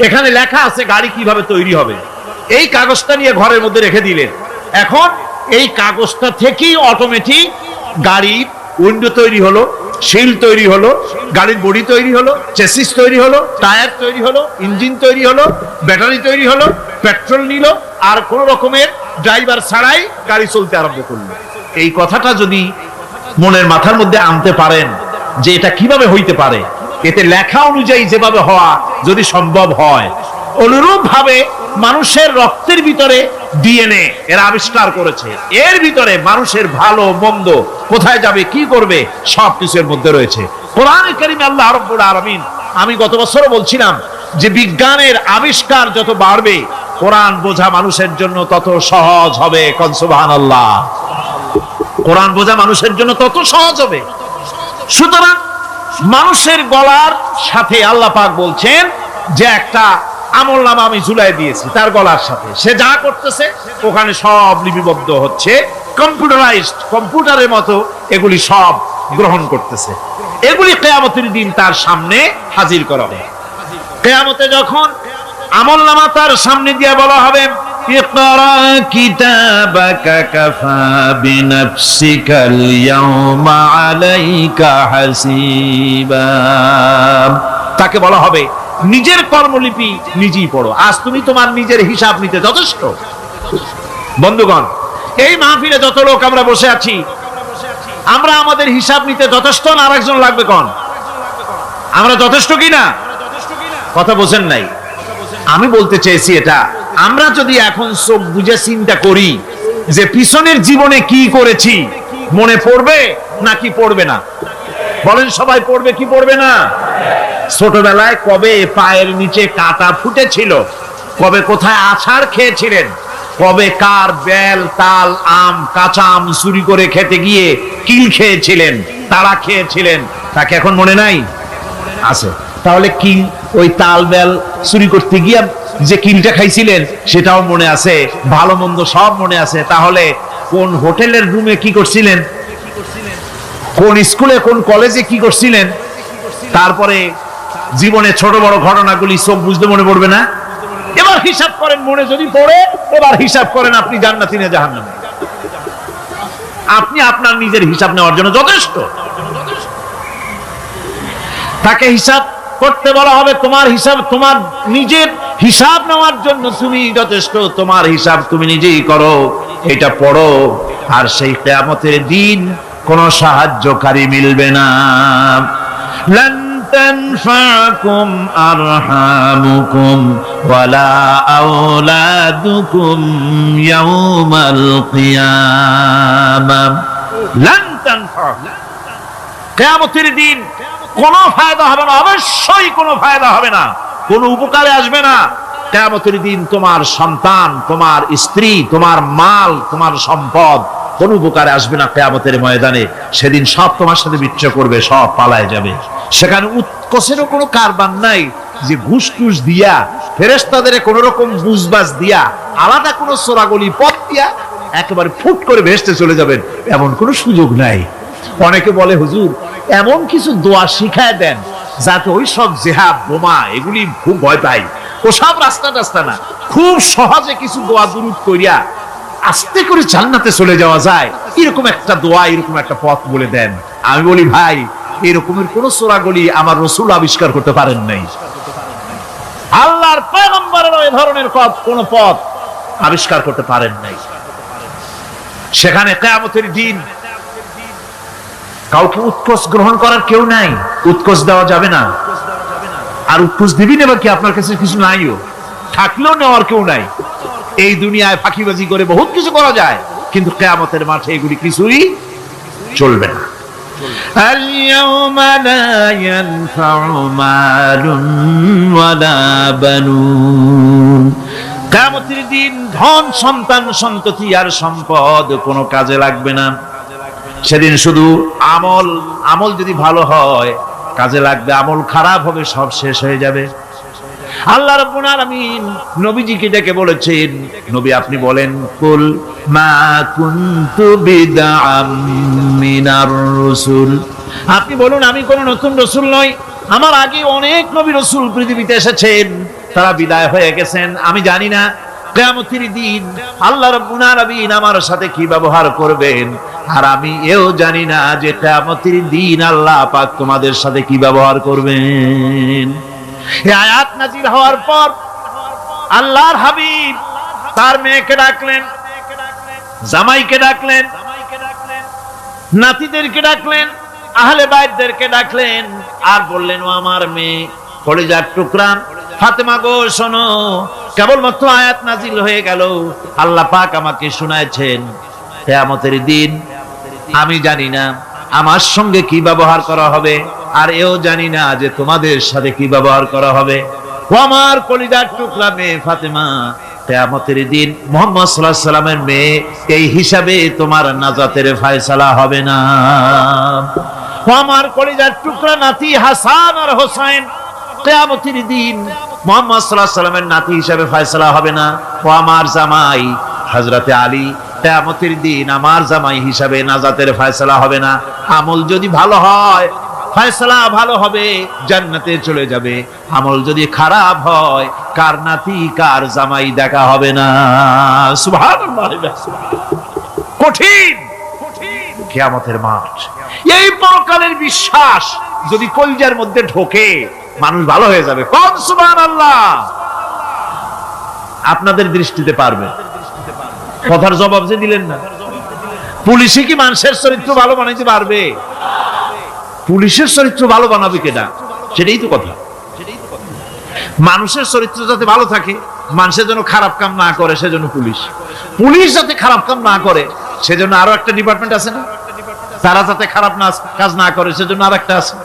এখানে লেখা আছে গাড়ি কিভাবে তৈরি হবে। এই কাগজটা নিয়ে ঘরের মধ্যে রেখে দিলেন। এখন এই কাগজটা থেকেই অটোমেটিক গাড়ির উইন্ডো তৈরি হলো, শিল তৈরি হলো, গাড়ির বডি তৈরি হলো, চেসিস তৈরি হলো, টায়ার তৈরি হলো, ইঞ্জিন তৈরি হলো, ব্যাটারি তৈরি হলো, পেট্রোল নিল, আর কোন রকমের ড্রাইভার ছাড়াই গাড়ি চলতে আরম্ভ করলো। এই কথাটা যদি মনের মাথার মধ্যে আনতে পারেন যে এটা কিভাবে হইতে পারে, এতে লেখা অনুযায়ী যেভাবে হওয়া যদি সম্ভব হয়, অনুরূপ ভাবে মানুষের রক্তের ভিতরে ডিএনএ এরা আবিষ্কার করেছে। এর ভিতরে মানুষের ভালো মন্দ, কোথায় যাবে কি করবে, সবকিছুর মধ্যে রয়েছে। কোরআনে কারীমে আল্লাহ রাব্বুল আলামিন, আমি গত বছরও বলছিলাম যে বিজ্ঞানের আবিষ্কার যত বাড়বে কোরআন বোঝা মানুষের জন্য তত সহজ হবে। কোন সুবহানাল্লাহ। কোরআন বোঝা মানুষের জন্য তত সহজ হবে। সুতরাং মানুষের গলার সাথে আল্লাহ পাক বলছেন যে একটা আমলনামা আমি ঝুলাই দিয়েছি তার গলার সাথে, সে যা করতেছে ওখানে সব লিপিবদ্ধ হচ্ছে, কম্পিউটারাইজড, কম্পিউটারের মতো এগুলি সব গ্রহণ করতেছে। এগুলি কিয়ামতের দিন তার সামনে হাজির করা হবে। কিয়ামতে যখন আমলনামা তার সামনে দিয়ে বলা হবে, ইকরা কিতাবাকা কাফা বিনাফসিকাল ইয়াওমা আলাইকা হাসিবা, তাকে বলা হবে নিজের কর্মলিপি নিজেই পড়ো, আজ তুমি তোমার নিজের হিসাব নিতে যথেষ্ট। বন্ধুগণ, এই মাহফিলে যত লোক আমরা বসে আছি, আমরা আমাদের হিসাব নিতে যথেষ্ট না আরেকজন লাগবে? কোন আমরা যথেষ্ট কিনা? কথা বোঝেন নাই। আমি বলতে চেয়েছি এটা, আমরা যদি এখন চোখ বুঝে চিন্তা করি যে পিছনের জীবনে কি করেছি, মনে পড়বে নাকি পড়বে না? বলেন সবাই, পড়বে কি পড়বে না? ছোটবেলায় কবে পায়ের নিচে কাঁটা ফুটেছিল, কবে কোথায় আছাড় খেয়েছিলেন, কবে কার বেল তাল আম কাঁচা আম চুরি করে খেতে গিয়ে কিল খেয়েছিলেন, তাড়া খেয়েছিলেন, তাকে এখন মনে নাই? আছে। তাহলে কিল, ওই তাল বেল চুরি করতে গিয়ে যে কিলটা খাইছিলেন সেটাও মনে আছে, ভালো মন্দ সব মনে আছে। তাহলে কোন হোটেলের রুমে কি করছিলেন, কোন স্কুলে কোন কলেজে কি করছিলেন, তারপরে জীবনে ছোট বড় ঘটনাগুলি চোখ বুঝতে মনে পড়বে না? এবার হিসাব করেন, মনে যদি পড়ে এবার হিসাব করেন আপনি জান্নাতি না জাহান্নামী। আপনি আপনার নিজের হিসাব নেওয়ার জন্য যথেষ্ট। তাকে হিসাব করতে বলা হবে, তোমার হিসাব, তোমার নিজের হিসাব নেওয়ার জন্য তুমি যথেষ্ট, তোমার হিসাব তুমি নিজেই করো, এটা পড়ো। আর সেই কিয়ামতের দিন কোন সাহায্যকারী মিলবে না। লান তানফাকুম আরহামুকুম ওয়ালা আওলাদুকুম ইয়াউমাল কিয়ামাহ। লান তানফা, কিয়ামতের দিন কোনো ফায়দা হবে না, অবশ্যই কোনো ফায়দা হবে না, কোনো উপকারে আসবে না। কিয়ামতের দিন তোমার সন্তান, তোমার স্ত্রী, তোমার মাল, তোমার সম্পদ কোন উপকারে আসবে না। কিয়ামতের ময়দানে সেদিন সব তোমার সাথে বিচ্ছ করবে, সব পালায় যাবে। সেখানে উৎকোষেরও কোনো কারবার নাই যে ঘুষ টুস দিয়া, ফেরেশতাদের কোন রকম বুঝবাজ দিয়া, আলাদা কোনো চোরাগলি পথ দিয়া একেবারে ফুট করে ভেস্তে চলে যাবেন, এমন কোনো সুযোগ নাই। অনেকে বলে হুজুর এমন কিছু দোয়া শিখায় দেন যাতে ওই সব জেহাদ বোমা এগুলি খুব ভয় পাই, ওসব রাস্তা টাস্তা না, খুব সহজে কিছু দোয়া দুরূদ করিয়া আস্তে করে জান্নাতে চলে যাওয়া যায়, এরকম একটা দোয়া, এরকম একটা পথ বলে দেন। আমি বলি ভাই, এরকমের কোন সূরাগুলি আমার রাসূল আবিষ্কার করতে পারেন নাই। আল্লাহর পয়গম্বরের ওই ধরনের কোন পথ আবিষ্কার করতে পারেন নাই। সেখানে কিয়ামতের দিন কাউকে উৎকোচ গ্রহণ করার কেউ নাই, উৎকোচ দেওয়া যাবে না। আর উৎকোচ দিবি না কি, আপনার কাছে কিছু নাইও, থাকলেও নেওয়ার কেউ নাই। এই দুনিয়ায় ফাঁকিবাজি করে বহুত কিছু করা যায়, কিন্তু কিয়ামতের মাঠে এগুলি কিছুই চলবে না। اليوم لا ينفع مال ولا بنون। কিয়ামতের দিন ধন সন্তান সন্ততি আর সম্পদ কোনো কাজে লাগবে না। সেদিন শুধু আমল যদি ভালো হয় কাজে লাগবে, আমল খারাপ হবে সব শেষ হয়ে যাবে। আল্লাহ রাব্বুল আলামিন নবীজিকে ডেকে বলেছেন, নবী আপনি বলেন, কুল মা কুনতু বিদআম মিনার রাসূল, আপনি বলুন আমি কোন নতুন রাসূল নই, আমার আগে অনেক নবী রাসূল পৃথিবীতে এসেছেন, তারা বিদায় হয়ে গেছেন। আমি জানি না কিয়ামতের দিন আল্লাহ রাব্বুল আলামিন আমার সাথে কি ব্যবহার করবেন, আর আমি এও জানি না যে কিয়ামতের দিন আল্লাহ পাক তোমাদের সাথে কি ব্যবহার করবেন। এই আয়াত নাযিল হওয়ার পর আল্লাহর হাবিব তার মেয়েকে ডাকলেন, জামাইকে ডাকলেন, নাতিদেরকে ডাকলেন, আহলে বাইতদেরকে ডাকলেন, আর বললেন, ও আমার মেয়ে কলিজার টুকরা ফাতেমা গো শোনো, কেবলমাত্র আয়াত নাযিল হয়ে গেল, আল্লাহ পাক আমাকে শুনাইছেন কিয়ামতের দিন আমি জানি না আমার সঙ্গে কি ব্যবহার করা হবে, আর এও জানি না যে তোমাদের সাথে কি ব্যবহার করা হবে। ও আমার কলিজার টুকরা মেয়ে ফাতেমা, কিয়ামতের দিন মুহাম্মদ সাল্লাল্লাহু আলাইহি সাল্লামের মেয়ে এই হিসাবে তোমার নাজাতের ফয়সালা হবে না। ও আমার কলিজার টুকরা নাতি হাসান আর হোসেন, কিয়ামতের দিন মুহাম্মদ সাল্লাল্লাহু আলাইহি সাল্লামের নাতি হিসাবে ফয়সালা হবে না। ও আমার জামাই হযরতে আলী, কিয়ামতের দিন আমার জামাই হিসাবে নাজাতের ফয়সালা হবে না। আমল যদি ভালো হয় ফয়সালা ভালো হবে, জান্নাতে চলে যাবে। আমল যদি খারাপ হয় কার নাতি কার জামাই দেখা হবে না। সুবহানাল্লাহ। কঠিন কিয়ামতের মাঠ। এই পরকালের বিশ্বাস যদি কলিজার মধ্যে ঢোকে মানুষ ভালো হয়ে যাবে। কোন সুবহানাল্লাহ। আপনাদের দৃষ্টিতে পারবে। কথার জবাব যে দিলেন না, পুলিশে কি মানুষের চরিত্র ভালো বানাইতে পারবে? পুলিশের চরিত্র ভালো বানাবে কেনা, সেটাই তো কথা। মানুষের চরিত্র যাতে ভালো থাকে, মানুষের জন্য খারাপ কাম না করে সেজন্য পুলিশ যাতে খারাপ কাম না করে সেজন্য আরো একটা ডিপার্টমেন্ট আছে না, তারা যাতে খারাপ কাজ না করে সেজন্য আর একটা আছে।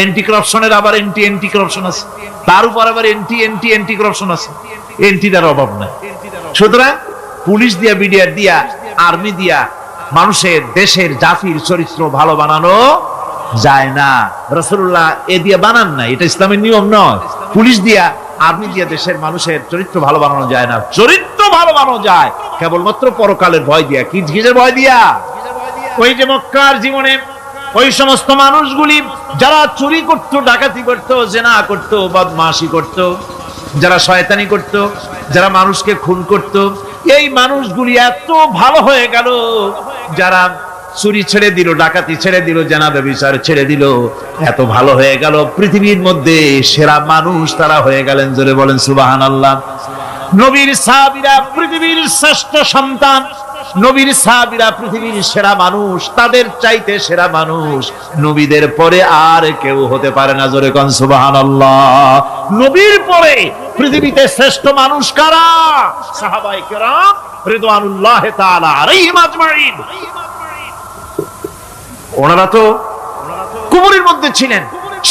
এন্টি করাপশনের আবার এন্টি করাপশন আছে, তার উপর আবার এন্টি করাপশন আছে। এন্টিটার অভাব নাই। সুতরাং পুলিশ দিয়া, বিডিআর দিয়া, আর্মি দিয়া মানুষের, দেশের, জাতির চরিত্র ভালো বানানো যায় না। রাসূলুল্লাহ এ দিয়ে বানান না, এটা ইসলামের নিয়ম নয়। পুলিশ দিয়া, আর্মি দিয়া দেশের মানুষের চরিত্র ভালো বানানো যায় না। চরিত্র ভালো বানানো যায় কেবলমাত্র পরকালের ভয় দিয়া। কি কিসের ভয় দিয়া? ওই যে মক্কার জীবনে ওই সমস্ত মানুষগুলি যারা চুরি করত, ডাকাতি করত, জিনা করত, বদমাশি করত, যারা শয়তানি করত, যারা মানুষকে খুন করত, এই মানুষগুলি এত ভালো হয়ে গেল, যারা চুরি ছেড়ে দিল, ডাকাতি ছেড়ে দিল, জিনা ব্যভিচার ছেড়ে দিল, এত ভালো হয়ে গেল, পৃথিবীর মধ্যে সেরা মানুষ তারা হয়ে গেলেন। জোরে বলেন সুবহানাল্লাহ। নবীর সাহাবীরা পৃথিবীর শ্রেষ্ঠ সন্তান, নবীর সাহাবীরা পৃথিবীর সেরা মানুষ, তাদের চাইতে সেরা মানুষ নবীদের পরে আর কেউ হতে পারে না। জোরে কোন সুবহানাল্লাহ। নবীর পরে পৃথিবীতে শ্রেষ্ঠ মানুষ কারা? সাহাবায়ে কেরাম রিদওয়ানুল্লাহ তাআলা আলাইহিম আজমাইন। ওনারা তো কুফরের মধ্যে ছিলেন,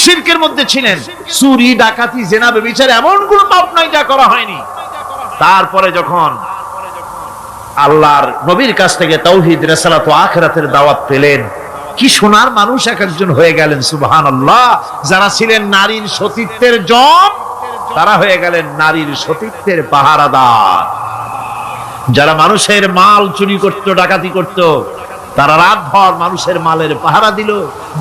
শিরকের মধ্যে ছিলেন, চুরি, ডাকাতি, জিনা, ব্যভিচার এমন কোন পাপ নাই যা করা হয়নি। তারপরে যখন আল্লাহর নবীর কাছ থেকে তাওহীদ, রিসালাত ও আখিরাতের দাওয়াত পেলেন, কি সোনার মানুষ এক একজন হয়ে গেলেন। সুবহানাল্লাহ। যারা ছিলেন নারীর সতীত্বের জম, তারা হয়ে গেলেন নারীর সতীত্বের পাহারাদার। যারা মানুষের মাল চুরি করত, ডাকাতি করত, তারা রাতভর মানুষের মালের পাহারা দিল,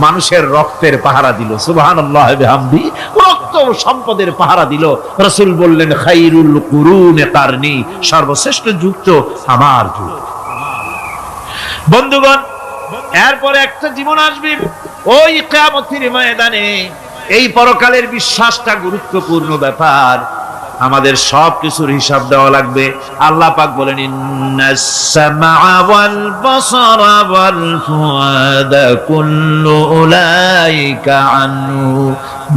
মানুষের রক্তের পাহারা দিল। সুবহানাল্লাহ বিহামদি, রক্ত ও সম্পদের পাহারা দিল। রাসূল বললেন, খাইরুল কুরুনে কারনি, সর্বশ্রেষ্ঠ যুগ তো আমার যুগ। বন্ধুগণ, এরপরে একটা জীবন আসবে ওই কিয়ামতের ময়দানে। এই পরকালের বিশ্বাসটা গুরুত্বপূর্ণ ব্যাপার, আমাদের সব কিছুর হিসাব দেওয়া লাগবে। আল্লাহ পাক বলেন, ইন্নাস সামআ ওয়াল বাসারা ওয়াল ফুআদা কুল্লু উলাইকা আনহু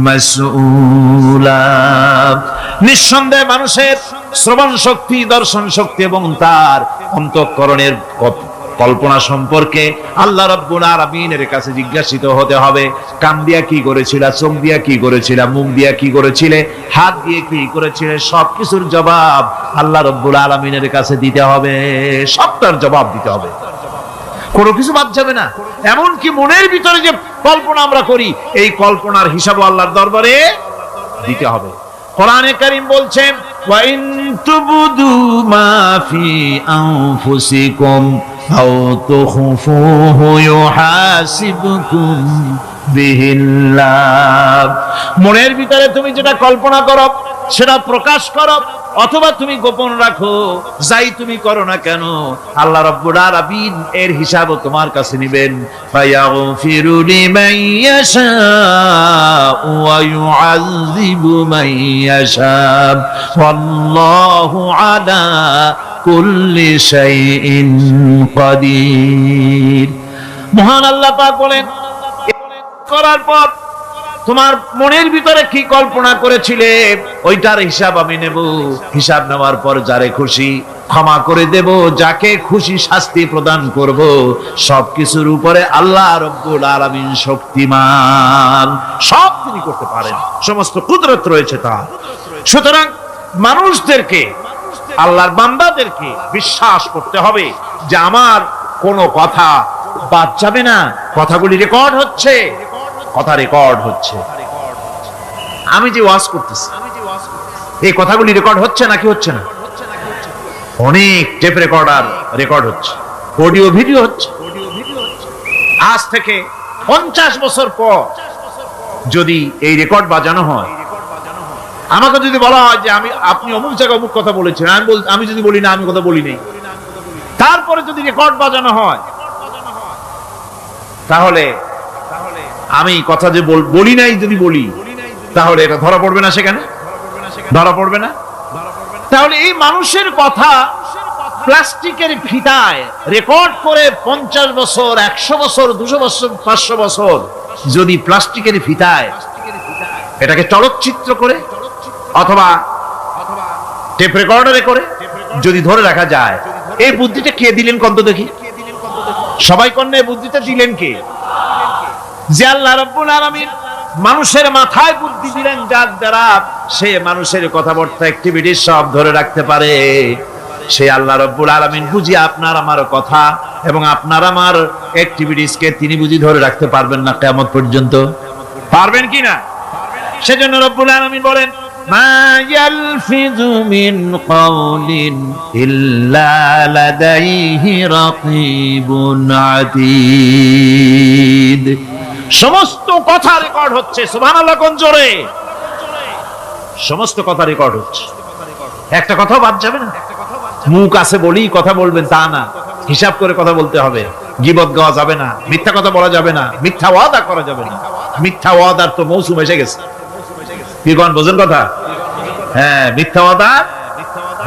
মাসউলা। নিঃসন্দেহে মানুষের শ্রবণ শক্তি, দর্শন শক্তি এবং তার অন্তঃকরণের কল্পনা সম্পর্কে আল্লাহ রাব্বুল আলামিনের কাছে জিজ্ঞাসিত হতে হবে। কান দিয়া কি করেছিলা, চোখ দিয়া কি করেছিলা, মুখ দিয়া কি করেছিলে, হাত দিয়ে কি করেছিলে, সবকিছুর জবাব আল্লাহ রাব্বুল আলামিনের কাছে দিতে হবে। সবটার জবাব দিতে হবে, কোনো কিছু বাদ যাবে না। এমনকি মনের ভিতরে যে কল্পনা আমরা করি, এই কল্পনার হিসাব আল্লাহর দরবারে দিতে হবে। কোরআনে কারীম বলছেন, ওয়া ইন তুবদু মা ফি আনফুসিকুম আও তুখফুহু ইউহাসিবকুম বিহিল্লাহ। মনের ভিতরে তুমি যেটা কল্পনা করো সেটা প্রকাশ করো, অথবা তুমি গোপন রাখো, যাই তুমি করো না কেন, আল্লাহ রাব্বুল আলামিন এর হিসাব তোমার কাছে নেবেন। ফায়াগফিরু লিমান ইয়াশাউ ওয়া ইউআযযিবু মান ইয়াশাউ ওয়াল্লাহু আলা কুল্লি শাইইন কাদির। মহান আল্লাহ পাক বলেন, করার পর তোমার মনের ভিতরে কি কল্পনা করেছিলে ওইটার হিসাব আমি নেব। হিসাব নেওয়ার পর যারে খুশি ক্ষমা করে দেব, যাকে খুশি শাস্তি প্রদান করব। সবকিছুর উপরে আল্লাহ রাব্বুল আলামিন শক্তিমান, সব তিনি করতে পারেন, সমস্ত কুদরত রয়েছে তার। সুতরাং মানুষদেরকে, আল্লাহর বান্দাদেরকে বিশ্বাস করতে হবে যে আমার কোনো কথা বাদ যাবে না, কথাগুলি রেকর্ড হচ্ছে, কথা রেকর্ড হচ্ছে। আমি যে ওয়াজ করতেছি এই কথাগুলি রেকর্ড হচ্ছে নাকি হচ্ছে না? অনেক টেপ রেকর্ডার রেকর্ড হচ্ছে, অডিও ভিডিও হচ্ছে। আজ থেকে 50 বছর পর যদি এই রেকর্ড বাজানো হয়, আমাকে যদি বলা হয় যে আপনি অমুক জায়গায় অমুক কথা বলেছেন, আমি যদি বলি না আমি কথা বলি নাই, তারপরে যদি রেকর্ড বাজানো হয়, তাহলে আমি কথা যে বলি নাই যদি বলি, তাহলে এটা ধরা পড়বে না? সেখানে ধরা পড়বে না? তাহলে এই মানুষের কথা প্লাস্টিকের ফিতায় রেকর্ড করে 50 বছর, 100 বছর, 200 বছর, 500 বছর যদি প্লাস্টিকের ফিতায় এটাকে চলচ্চিত্র করে অথবা টেপ রেকর্ডারে করে যদি ধরে রাখা যায়, এই বুদ্ধিটা কে দিলেন কত দেখি? সবাই কন্যা এই বুদ্ধিটা দিলেন কে? যে আল্লাহ রাব্বুল আলামিন মানুষের মাথায় বুদ্ধি দিলেন, যার দ্বারা সে মানুষের কথাবার্তা অ্যাক্টিভিটি সব ধরে রাখতে পারে। সেই আল্লাহ রাব্বুল আলামিন বুঝি আপনার আমার কথা এবং আপনার আমার অ্যাক্টিভিটিসকে তিনি বুঝি ধরে রাখতে পারবেন না কিয়ামত পর্যন্ত? পারবেন কি না? সেজন্য রাব্বুল আলামিন বলেন, মা ইয়ালফিযু মিন কাওলিন ইল্লা লাদাইহি রাকীবুন আতীদ। সমস্ত কথা রেকর্ড হচ্ছে। সুবহানাল্লাহ কোন জোরে! সমস্ত কথা রেকর্ড হচ্ছে, একটা কথাও বাদ যাবে না। মুখ আছে বলি কথা বলবেন তা না, হিসাব করে কথা বলতে হবে। গীবত গাওয়া যাবে না, মিথ্যা কথা বলা যাবে না, মিথ্যা ওয়াদা করা যাবে না। মিথ্যা ওয়াদার তো মৌসুম এসে গেছে। কি কোন বোঝেন কথা? হ্যাঁ, মিথ্যা ওয়াদা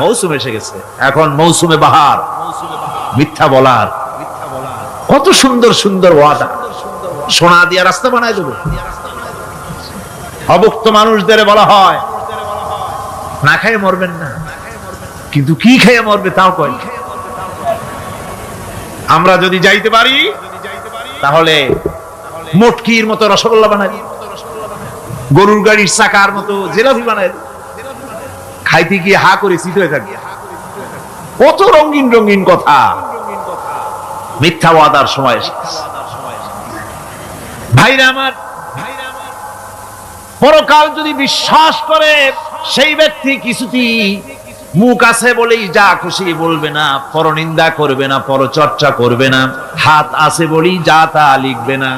মৌসুম এসে গেছে। এখন মৌসুমে বাহার, মিথ্যা বলার। কত সুন্দর সুন্দর ওয়াদা, সোনা দিয়া রাস্তা বানায় দেবো। অভুক্ত মানুষদের বলা হয় না খেয়ে মরবেন না, কিন্তু কি খেয়ে মরবে তাও কয়। আমরা যদি যাইতে পারি তাহলে মটকির মতো রসগোল্লা বানাই, গরুর গাড়ির চাকার মতো জিলাপি বানাই, খাইতে গিয়ে হা করে চিত হয়ে থাকবে। কত রঙিন রঙিন কথা। মিথ্যা ওয়াদার সময় এসেছে। ভাইরা আমার, পরকাল যদি বিশ্বাস করে সেই ব্যক্তি কিছুতেই মুখ আছে বলেই যা খুশি বলবে না, পরনিন্দা করবে না, পরচর্চা করবে না। হাত আছে বলেই যা তা লিখবে না।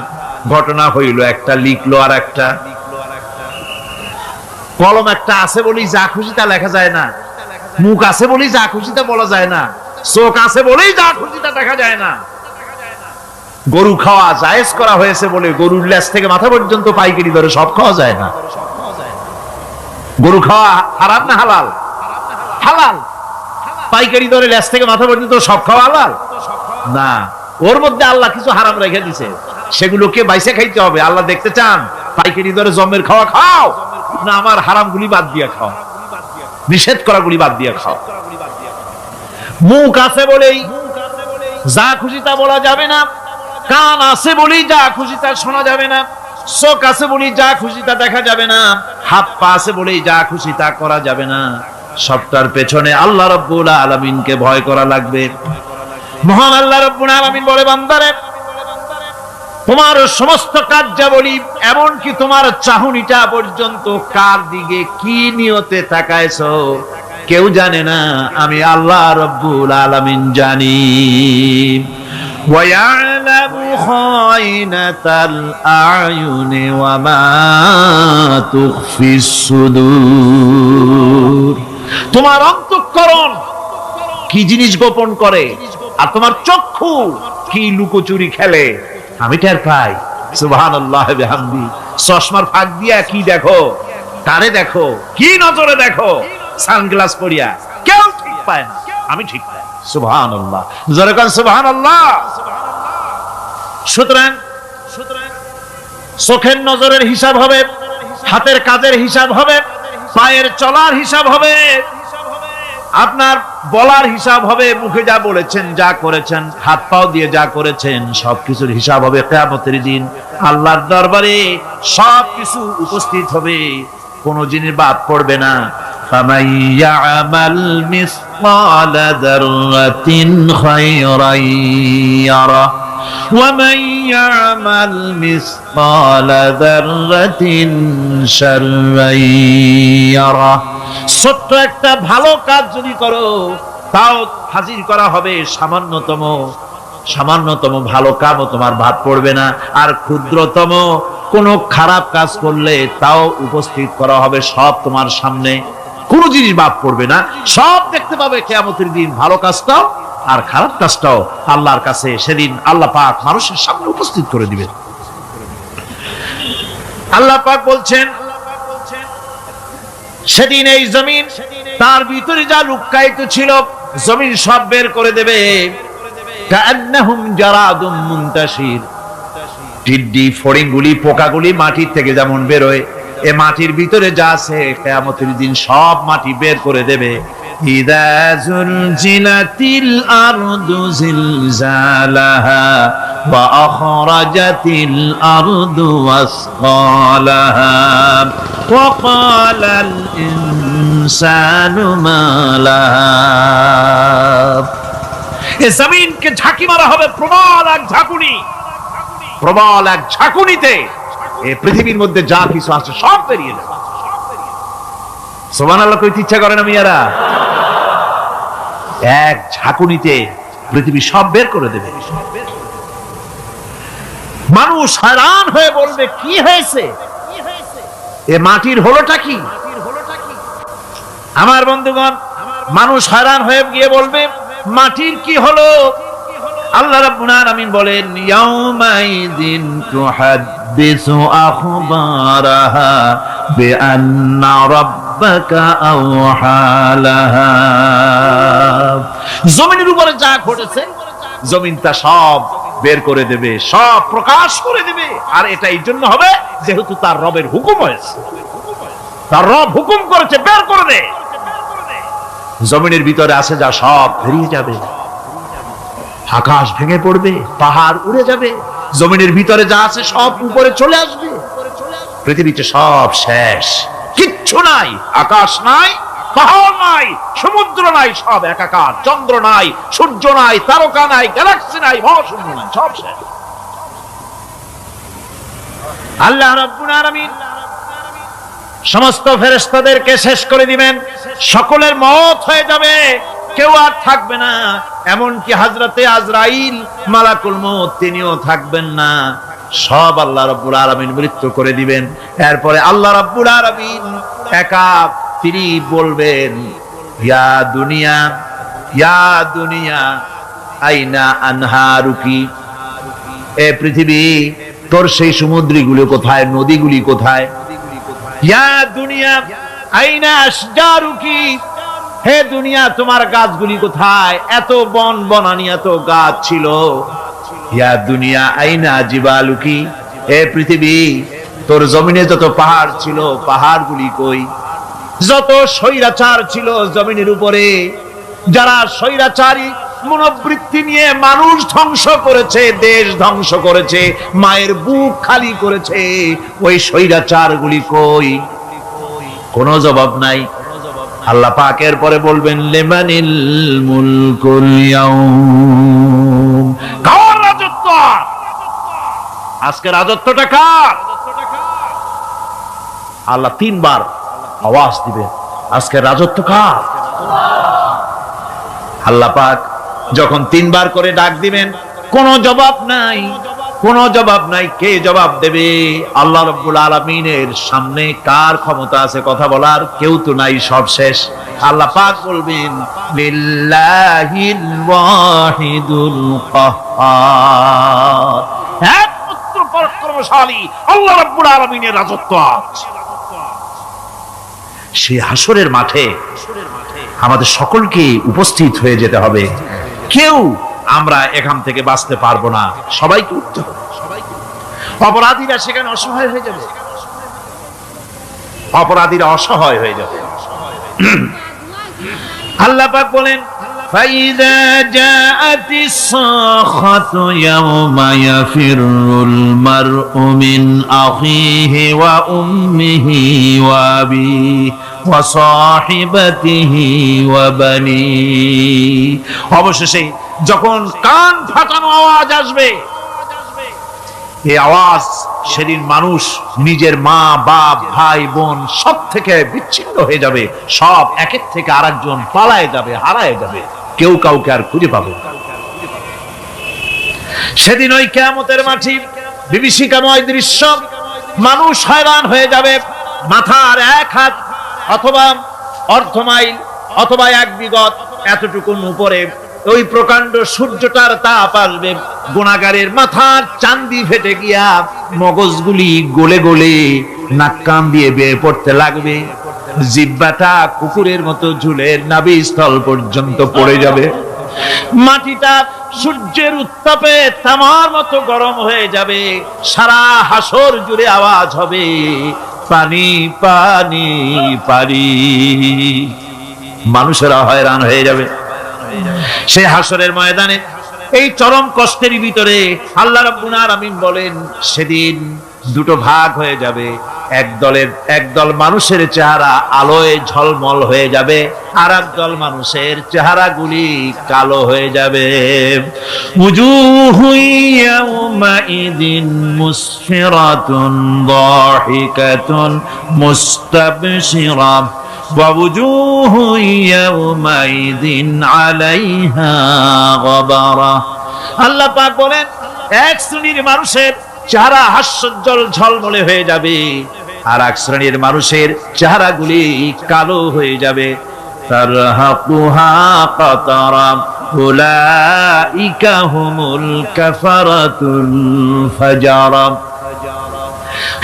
ঘটনা হইল একটা, লিখলো আর একটা। কলম একটা আছে বলেই যা খুশি তা লেখা যায় না। মুখ আছে বলেই যা খুশি তা বলা যায় না। চোখ আছে বলেই যা খুশি তা দেখা যায় না। গরু খাওয়া জায়েজ করা হয়েছে বলে গরুর লেজ থেকে মাথা পর্যন্ত পাইকারি দরে সব খাওয়া যায় না। গরু খাওয়া হারাম না হালাল? হালাল। পাইকারি দরে লেজ থেকে মাথা পর্যন্ত সব খাওয়া হালাল না। ওর মধ্যে আল্লাহ কিছু হারাম রেখে দিছে, সেগুলোকে বাইসে খাইতে হবে। আল্লাহ দেখতে চান পাইকারি দরে জমের খাওয়া খাও, না আমার হারাম গুলি বাদ দিয়ে খাও, নিষেধ করা গুলি বাদ দিয়ে খাও। মুখ আছে বলেই যা খুশি তা বলা যাবে না। কান আছে বলেই যা খুশি তা শোনা যাবে না। চোখ আছে বলেই যা খুশি তা দেখা যাবে না। হাত পা আছে বলেই যা খুশি তা করা যাবে না। সবটার পেছনে আল্লাহ রাব্বুল আলামিনকে ভয় করা লাগবে। মহান আল্লাহ রাব্বুল আলামিন বলে, বান্দারে তোমার সমস্ত কার্যাবলী, এমনকি তোমার চাহনিটা পর্যন্ত কার দিকে কি নিয়তে তাকায়ছো কেউ জানে না, আমি আল্লাহ রাব্বুল আলামিন জানি। وَيَعْلَمُ خَائِنَةَ الْأَعْيُنِ وَمَا تُخْفِي الصُّدُورُ। তোমার অন্তঃকরণ কি জিনিস গোপন করে, আর তোমার চক্ষু কি লুকোচুরি খেলে, আমি টের পাই। সুবহানাল্লাহ বিহামদি। চশমার ফাঁক দিয়া কি দেখো, কারে দেখো, কি নজরে দেখো, সানগ্লাস পরিয়া কেউ ঠিক পায় না, আমি ঠিক পাই। সুবহানাল্লাহ, জোরে কান সুবহানাল্লাহ। সুতরাং চোখের নজরের হিসাব হবে, হাতের কাজের হিসাব হবে, পায়ের চলার হিসাব হবে, আপনার বলার হিসাব হবে, মুখে যা বলেছেন, যা করেছেন, হাত পাও দিয়ে যা করেছেন, সবকিছুর হিসাব হবে কিয়ামতের দিন। আল্লাহর দরবারে সবকিছু উপস্থিত হবে, কোনো জিনিস বাদ পড়বে না। فَمَن يَعْمَلْ مِثْقَالَ ذَرَّةٍ خَيْرًا يَرَهُ وَمَن يَعْمَلْ مِثْقَالَ ذَرَّةٍ شَرًّا يَرَهُ। ছোট্ট একটা ভালো কাজ যদি করো, তাও হাজির করা হবে সামান্যতম ভালো কাজও তোমার বাদ পড়বে না। আর ক্ষুদ্রতম কোনো খারাপ কাজ করলে তাও উপস্থিত করা হবে, সব তোমার সামনে, কোনো জিনিস বাদ পড়বে না, সব দেখতে পাবে কিয়ামতের দিন। ভালো কাজটাও আর খারাপ কাজটাও আল্লাহর কাছে সেদিন আল্লাহ পাক মানুষের সামনে উপস্থিত করে দিবেন। আল্লাহ পাক বলছেন, সেদিন এই জমিন তার ভিতরে যা লুকায়িত ছিল, জমিন সব বের করে দেবে। কান্নাহুম জারাদুম মুনতাশির। টিড্ডি, ফড়িংগুলি, পোকাগুলি মাটির থেকে যেমন বেরোয়, এ মাটির ভিতরে যা আছে কিয়ামতের দিন সব মাটি বের করে দেবে। ইযা যুলজিলাতিল আরদু জিলজালাহা ওয়া আখরাজাতিল আরদু আসকালাহা ওয়া ক্বালাল ইনসানু মা লাহা। এ জমিনকে ঝাঁকি মারা হবে প্রবল এক ঝাঁকুনি, প্রবল এক ঝাঁকুনিতে এই পৃথিবীর মধ্যে যা কিছু আছে সব বেরিয়ে যাবে। সুবহানাল্লাহ কইতে ইচ্ছা করে না মিয়ারা? এক ঝাঁকুনিতে পৃথিবী সব বের করে দেবে। মানুষ हैरान হয়ে বলবে, কি হয়েছে, এ মাটির হলোটা কি? আমার বন্ধুগণ, মানুষ हैरान হয়ে গিয়ে বলবে, মাটির কি হলো? আল্লাহ রাব্বুল আলামিন বলেন, ইয়াউমাইযিন তুহাদ্দিসু আখবারাহা বিআন্না রাব্বাকা আওহা লাহা। জমিনের উপরে যা ঘটেছে জমিন তা সব বের করে দেবে, সব প্রকাশ করে দেবে। আর এটা এই জন্য হবে যেহেতু তার রবের হুকুম হয়েছে, তার রব হুকুম করেছে বের করে দে। জমিনের ভিতরে আছে যা সব বেরিয়ে যাবে, আকাশ ভেঙে পড়বে, পাহাড় উড়ে যাবে, জমিনের ভিতরে যা আছে সব উপরে চলে আসবে, পৃথিবীতে সব শেষ, কিচ্ছু নাই, আকাশ নাই, পাহাড় নাই, সমুদ্র নাই, সব একাকার, চন্দ্র নাই, সূর্য নাই, তারকা নাই, গ্যালাক্সি নাই, মহাশূন্য নাই, সব শেষ। আল্লাহ রাব্বুল আলামিন সমস্ত ফেরেশতাদেরকে শেষ করে দিবেন, সকলের মওত হয়ে যাবে, কেউ আর থাকবে না, এমনকি হযরতে আজরাইল মালাকুল মউত তিনিও থাকবেন না। সব আল্লাহ রাব্বুল আলামিন মৃত্যু করে দিবেন। এরপরে আল্লাহ রাব্বুল আলামিন একা তিনি বলবেন, ইয়া দুনিয়া, ইয়া দুনিয়া আইনা আনহারুকি, এ পৃথিবী তোর সেই সমুদ্রগুলো কোথায়, নদীগুলি কোথায়? ইয়া দুনিয়া আইনা আশজারুকি, হে দুনিয়া তোমার গাছগুলি কোথায়? এত বন বনানি, এত গাছ ছিল। ইয়া দুনিয়া আইনা জিবালুকি, হে পৃথিবী তোর জমিনে যত পাহাড় ছিল, পাহাড়গুলি কই? যত স্বৈরাচার ছিল জমিনের উপরে, যারা স্বৈরাচারী মনোবৃত্তি নিয়ে মানুষ ধ্বংস করেছে, দেশ ধ্বংস করেছে, মায়ের বুক খালি করেছে, ওই স্বৈরাচারগুলি কই? কোনো জবাব নাই। আল্লাহ পাক এর পরে বলবেন, লিমানিল মুলকুল ইয়াউম, কার রাজত্ব? আজকে রাজত্বটা কার? আল্লাহ তিনবার আওয়াজ দিবেন, আজকে রাজত্ব কার? আল্লাহ পাক যখন তিনবার করে ডাক দিবেন, কোনো জবাব নাই, কোনো জবাব নাই। কে জবাব দেবে? আল্লাহ রাব্বুল আলামিনের সামনে কার ক্ষমতা আছে কথা বলার? কেউ তো নাই, সব শেষ। আল্লাহ পাক বলবেন, লিল্লাহিল ওয়াহিদুল কাহ্হার, একমাত্র পরাক্রমশালী আল্লাহ রাব্বুল আলামিনের রাজত্ব আছে। সেই হাসরের মাঠে আমাদের সকলকে উপস্থিত হয়ে যেতে হবে। কেউ আমরা এখান থেকে বাঁচতে পারবো না, সবাইকে উঠতে হবে। অপরাধীরা সেখানে অসহায় হয়ে যাবে, অপরাধীরা অসহায় হয়ে যাবে। আল্লাহ পাক বলেন, فَإِذَا جَاءَتِ الصَّاخَّةُ يَوْمَ يَفِرُّ الْمَرْءُ مِنْ أَخِيهِ وَأُمِّهِ وَأَبِيهِ وَصَاحِبَتِهِ وَبَنِيهِ, অবশেষে যখন কান ফাটানো আওয়াজ আসবে, এই আওয়াজ সেদিন মানুষ নিজের মা বাপ ভাই বোন সব থেকে বিচ্ছিন্ন হয়ে যাবে, সব একের থেকে আরেকজন পালায় যাবে, হারায় যাবে, কেউ কাউকে আর খুঁজে পাবে না। সেদিন ওই কিয়ামতের মাঠে বিভীষিকাময় দৃশ্য, মানুষ হয়রান হয়ে যাবে। মাথার এক হাত অথবা অর্ধ মাইল অথবা এক বিগত এতটুকুন উপরে ওই প্রকাণ্ড সূর্যটার তাপ আসবে, গুনাহগারের মাথার চান্দি ফেটে গিয়া মগজগুলি গলে গলে নাক কান দিয়ে বেয়ে পড়তে লাগবে, জিহ্বাটা কুকুরের মতো ঝুলে নাভিস্থল পর্যন্ত পড়ে যাবে, মাটিটা সূর্যের উত্তাপে তামার মতো গরম হয়ে যাবে, সারা হাসর জুড়ে আওয়াজ হবে, পানি পানি পানি। মানুষেরা হয়রান হয়ে যাবে। সেই হাসরের ময়দানে এই চরম কষ্টের ভিতরে আল্লাহ রাব্বুল আলামিন বলেন, সেদিন দুটো ভাগ হয়ে যাবে। একদল মানুষের চেহারা আলোয় ঝলমল হয়ে যাবে, আর একদল মানুষের চেহারাগুলি কালো হয়ে যাবে। উজুহু ইয়াউমাইদিন মুসফিরাতুন দাহিকাতুন মুস্তাবশিরা ওয়া উজুহু ইয়াউমাইদিন আলাইহা গাবারা। আল্লাহ পাক বলেন, এক শ্রেণীর মানুষের চেহারা হাস্যোজ্জ্বল ঝলমলে হয়ে যাবে, আর এক শ্রেণীর মানুষের চেহারাগুলি কালো হয়ে যাবে। তারহাকুহা কাতারা উলাইকা হুমুল কাফারাতুল ফাজারা।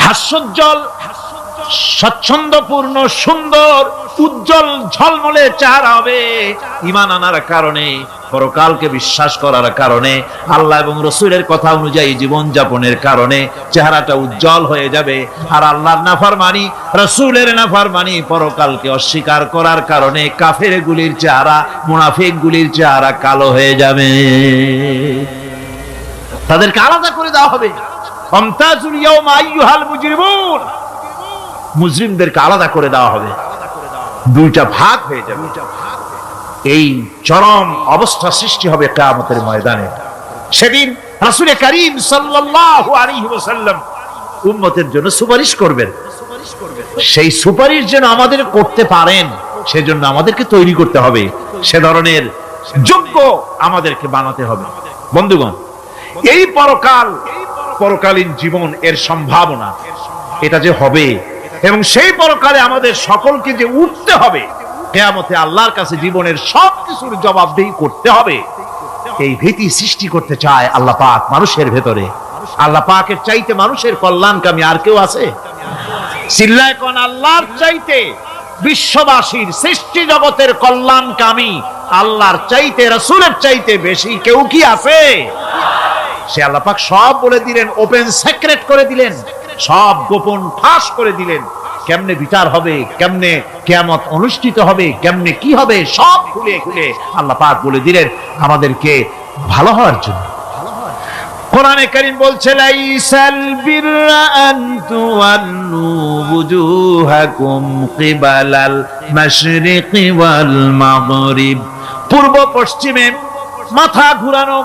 হাস্যোজ্জ্বল, স্বচ্ছন্দপূর্ণ, সুন্দর, উজ্জ্বল ঝলমলে চেহারা হবে ঈমান আনার কারণে, পরকালকে বিশ্বাস করার কারণে, আল্লাহ এবং রাসূলের কথা অনুযায়ী জীবন যাপনের কারণে চেহারাটা উজ্জ্বল হয়ে যাবে। আর আল্লাহর নাফরমানি, রাসূলের নাফরমানি, পরকালকে অস্বীকার করার কারণে কাফেরগুলির চেহারা, মুনাফিকগুলির চেহারা কালো হয়ে যাবে। তাদেরকে আলাদা করে দেওয়া হবে। আমতাজুল ইয়াওমা আইয়ুহাল মুজরিমুন, মুজরিমদেরকে আলাদা করে দেওয়া হবে, দুইটা ভাগ হয়ে যাবে। এই চরম অবস্থা সৃষ্টি হবে কিয়ামতের ময়দানে। সেদিন রাসূল করিম সাল্লাল্লাহু আলাইহি ওয়াসাল্লাম উম্মতের জন্য সুপারিশ করবেন। সেই সুপারিশ যেন আমাদের করতে পারেন সেজন্য আমাদেরকে তৈরি করতে হবে, সে ধরনের যোগ্য আমাদেরকে বানাতে হবে। বন্ধুগণ, এই পরকালীন জীবন এর সম্ভাবনা এটা যে হবে এবং সেই পরকালে আমাদের সকলকে যে উঠতে হবে, কিয়ামতে আল্লাহর কাছে জীবনের সবকিছুর জবাবদিহি করতে হবে, এই ভীতি সৃষ্টি করতে চায় আল্লাহ পাক মানুষের ভেতরে। আল্লাহ পাকের চাইতে মানুষের কল্যাণকামী আর কেউ আছে? চিল্লায় কোন আল্লাহর চাইতে, বিশ্ববাসীর সৃষ্টি জগতের কল্যাণকামী আল্লাহর চাইতে, রাসূলের চাইতে বেশি কেউ কি আছে? সে আল্লাহ পাক সব বলে দিলেন, ওপেন সিক্রেট করে দিলেন, সব গোপন ফাঁস করে দিলেন। কেমনে বিচার হবে, কেমনে কিয়ামত অনুষ্ঠিত হবে, কেমনে কি হবে, সব খুলে খুলে আল্লাহ পাক বলে দিলেন আমাদেরকে ভালো হওয়ার জন্য। কোরআনে কারীম বলছে, লাইসাল বিররা আন তুওয়াল্লু বুজুহাকুম কিবালাল মাশরিকি ওয়াল মাগরিব। পূর্ব পশ্চিমে মাথা ঘুরানো,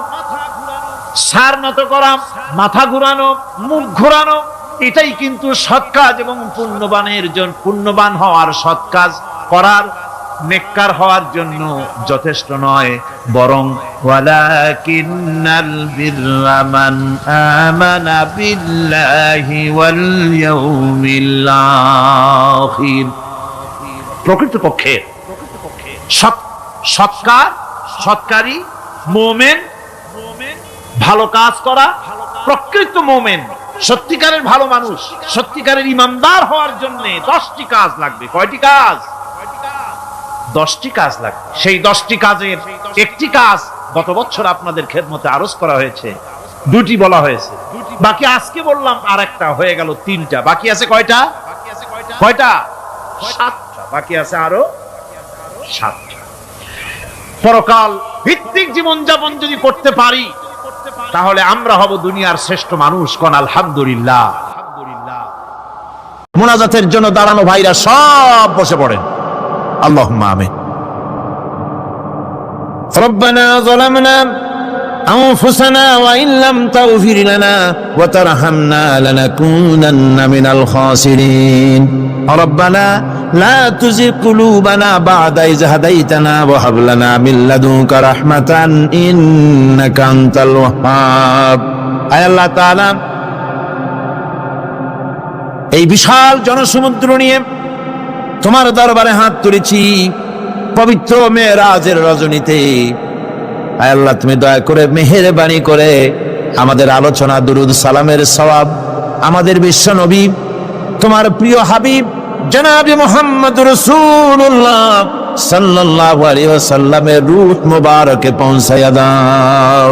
সার নত করা, মাথা ঘুরানো, মুখ ঘুরানো, এটাই কিন্তু সৎ কাজ এবং পুণ্যবান হওয়ার, সৎ কাজ করার, নেককার হওয়ার জন্য যথেষ্ট নয়, বরং ওয়ালাকিন্নাল বিররা মান আমানা বিল্লাহি ওয়াল ইয়াউমিল আখির। প্রকৃতপক্ষে সৎকারী মুমিন, ভালো কাজ করা, প্রকৃত মুমিন, সত্যিকারের ভালো মানুষ, সত্যিকারের ইমানদার হওয়ার জন্য 10টি কাজ লাগবে। কয়টি কাজ? 10টি কাজ লাগবে। সেই 10টি কাজের একটি কাজ গত বছর আপনাদের খেদমতে আরজ করা হয়েছে, 2টি বলা হয়েছে, বাকি আজকে বললাম আর একটা, হয়ে গেল 3টা। বাকি আছে কয়টা? 7টা। বাকি আছে আরো 7টা। পরকাল ভিত্তিক জীবনযাপন যদি করতে পারি তাহলে আমরা হব দুনিয়ার শ্রেষ্ঠ মানুষ। কোন আলহামদুলিল্লাহ। মুনাজাতের জন্য দাঁড়ানো ভাইরা সব বসে পড়েন। আল্লাহুম্মা আমিন। রব্বানা যালামনা আনফুসানা ওয়া ইন লাম তাগফির লানা ওয়া তারহামনা লানাকুনান্না মিনাল খাসিরিন। রব্বানা লা তুযিগ কুলুবানা বা'দা ইয হাদাইতানা ওয়া হাব লানা মিন লাদুনকা রাহমাতান ইন্নাকা আনতাল ওয়াহ্হাব। আয় আল্লাহ তাআলা, এই বিশাল জনসমুদ্র নিয়ে তোমার দরবারে হাত তুলেছি পবিত্র মেরাজের রজনীতে। আয় আল্লাহ, তুমি দয়া করে মেহেরবানি করে আমাদের আলোচনা, দুরুদ সালামের সওয়াব আমাদের বিশ্ব নবী, তোমার প্রিয় হাবিব জনাবে মুহাম্মদ রাসূলুল্লাহ সাল্লাল্লাহু আলাইহি ওয়াসাল্লামের রূহ মুবারকে পৌঁছায়া দাও।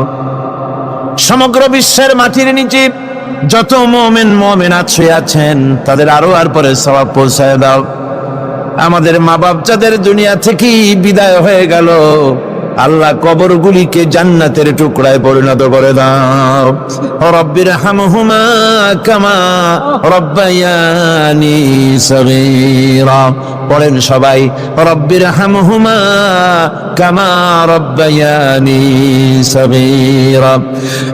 সমগ্র বিশ্বের মাটির নিচে যত মুমিন মুমিনাত শুয়ে আছেন তাদের আরো আর পরে সওয়াব পৌঁছায়া দাও। আমাদের মা বাপ যাদের দুনিয়া থেকে বিদায় হয়ে গেল, আল্লাহ কবরগুলিকে জান্নাতের টুকরায় পরিণত করে দাও। রব্বির হামহুমা কামা রব্বায়ানি সগীরা। পড়েন সবাই, রব্বির হামহুমা কামা রব্বায়ানি সগীরা।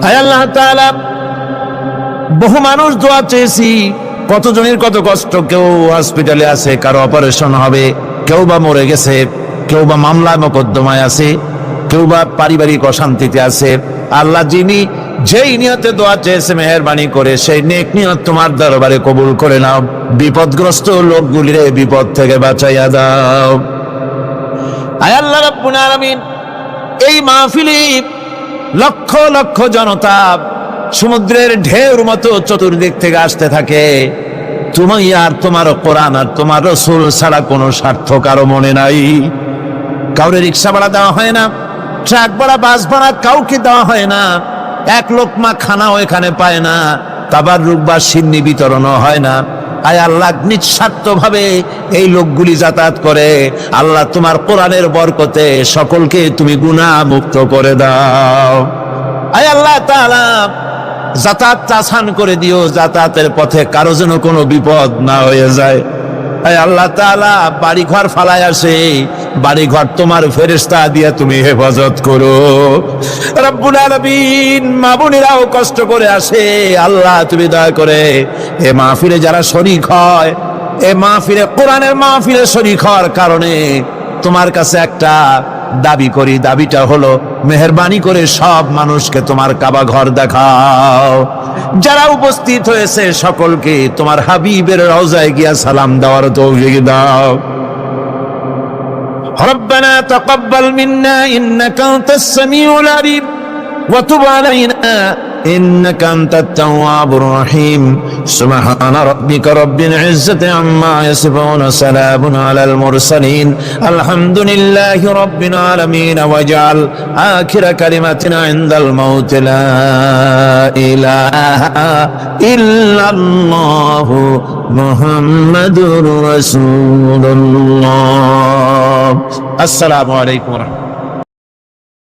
আয় আল্লাহ তাআলা, বহু মানুষ দোয়া চেয়েছি, কতজনের কত কষ্ট, কেউ হসপিটালে আছে, কারো অপারেশন হবে, কেউ বা মরে গেছে, কেউ বা মামলা মোকদ্দমায় আছে, কেউ বা পারিবারিক অশান্তিতে আছে। আল্লাহ, যিনি যেই নিয়তে দোয়া চেয়েছে মেহেরবানি করে সেই নেক নিয়ত তোমার দরবারে কবুল করে নাও। বিপদগ্রস্ত লোকগুলির বিপদ থেকে বাঁচাইয়া দাও। আয় আল্লাহ রাব্বুল আলামিন, এই মাহফিলে লক্ষ লক্ষ জনতা সমুদ্রের ঢেউর মতো চতুর্দিক থেকে আসতে থাকে। তুমি আর তোমার কোরআন আর তোমার রাসূল ছাড়া কোনো স্বার্থ কারো মনে নাই। কাউরে রিক্সা ভাড়া দেওয়া হয় না, ট্রাক ভাড়া, বাস ভাড়া কাউকে দেওয়া হয় না, এক লোকমা খানাও এখানে পায় না, তাবাররুক বা সিন্নি বিতরণও হয় না। আয় আল্লাহ, নিঃস্বার্থ ভাবে এই লোকগুলি যাতায়াত করে। আল্লাহ, তোমার কোরআনের বরকতে সকলকে তুমি গুনাহ মুক্ত করে দাও। আয় আল্লাহ তাআলা, যাতায়াত আসান করে দিও, যাতায়াতের পথে কারো যেন কোনো বিপদ না হয়ে যায়। আয় আল্লাহ তাআলা, বাড়ি ঘর ফালায় আসে, বাড়ি ঘর তোমার ফেরেশতা দিয়ে তুমি হেফাজত করো। রব্বুল আলামিন, মা বোনেরাও কষ্ট করে আসে, আল্লাহ তুমি দয়া করে এ মাহফিলে যারা শরীক হয় এই মাহফিলে, কোরআনের মাহফিলে শরীক হওয়ার কারণে তোমার কাছে একটা দাবি করি। দাবিটা হলো, মেহেরবানি করে সব মানুষকে তোমার কাবা ঘর দেখাও। যারা উপস্থিত হয়েছে সকলকে তোমার হাবিবের রওজায় গিয়া সালাম দেওয়ার তৌফিক দাও। ربنا تقبل منا إنك أنت السميع العليم وتب علينا إنك أنت التواب الرحيم سبحان ربك رب العزة عما يصفون سلام على المرسلين الحمد لله رب العالمين واجعل آخر كلمتنا عند الموت لا إله إلا الله محمد رسول الله السلام عليكم ورحمة الله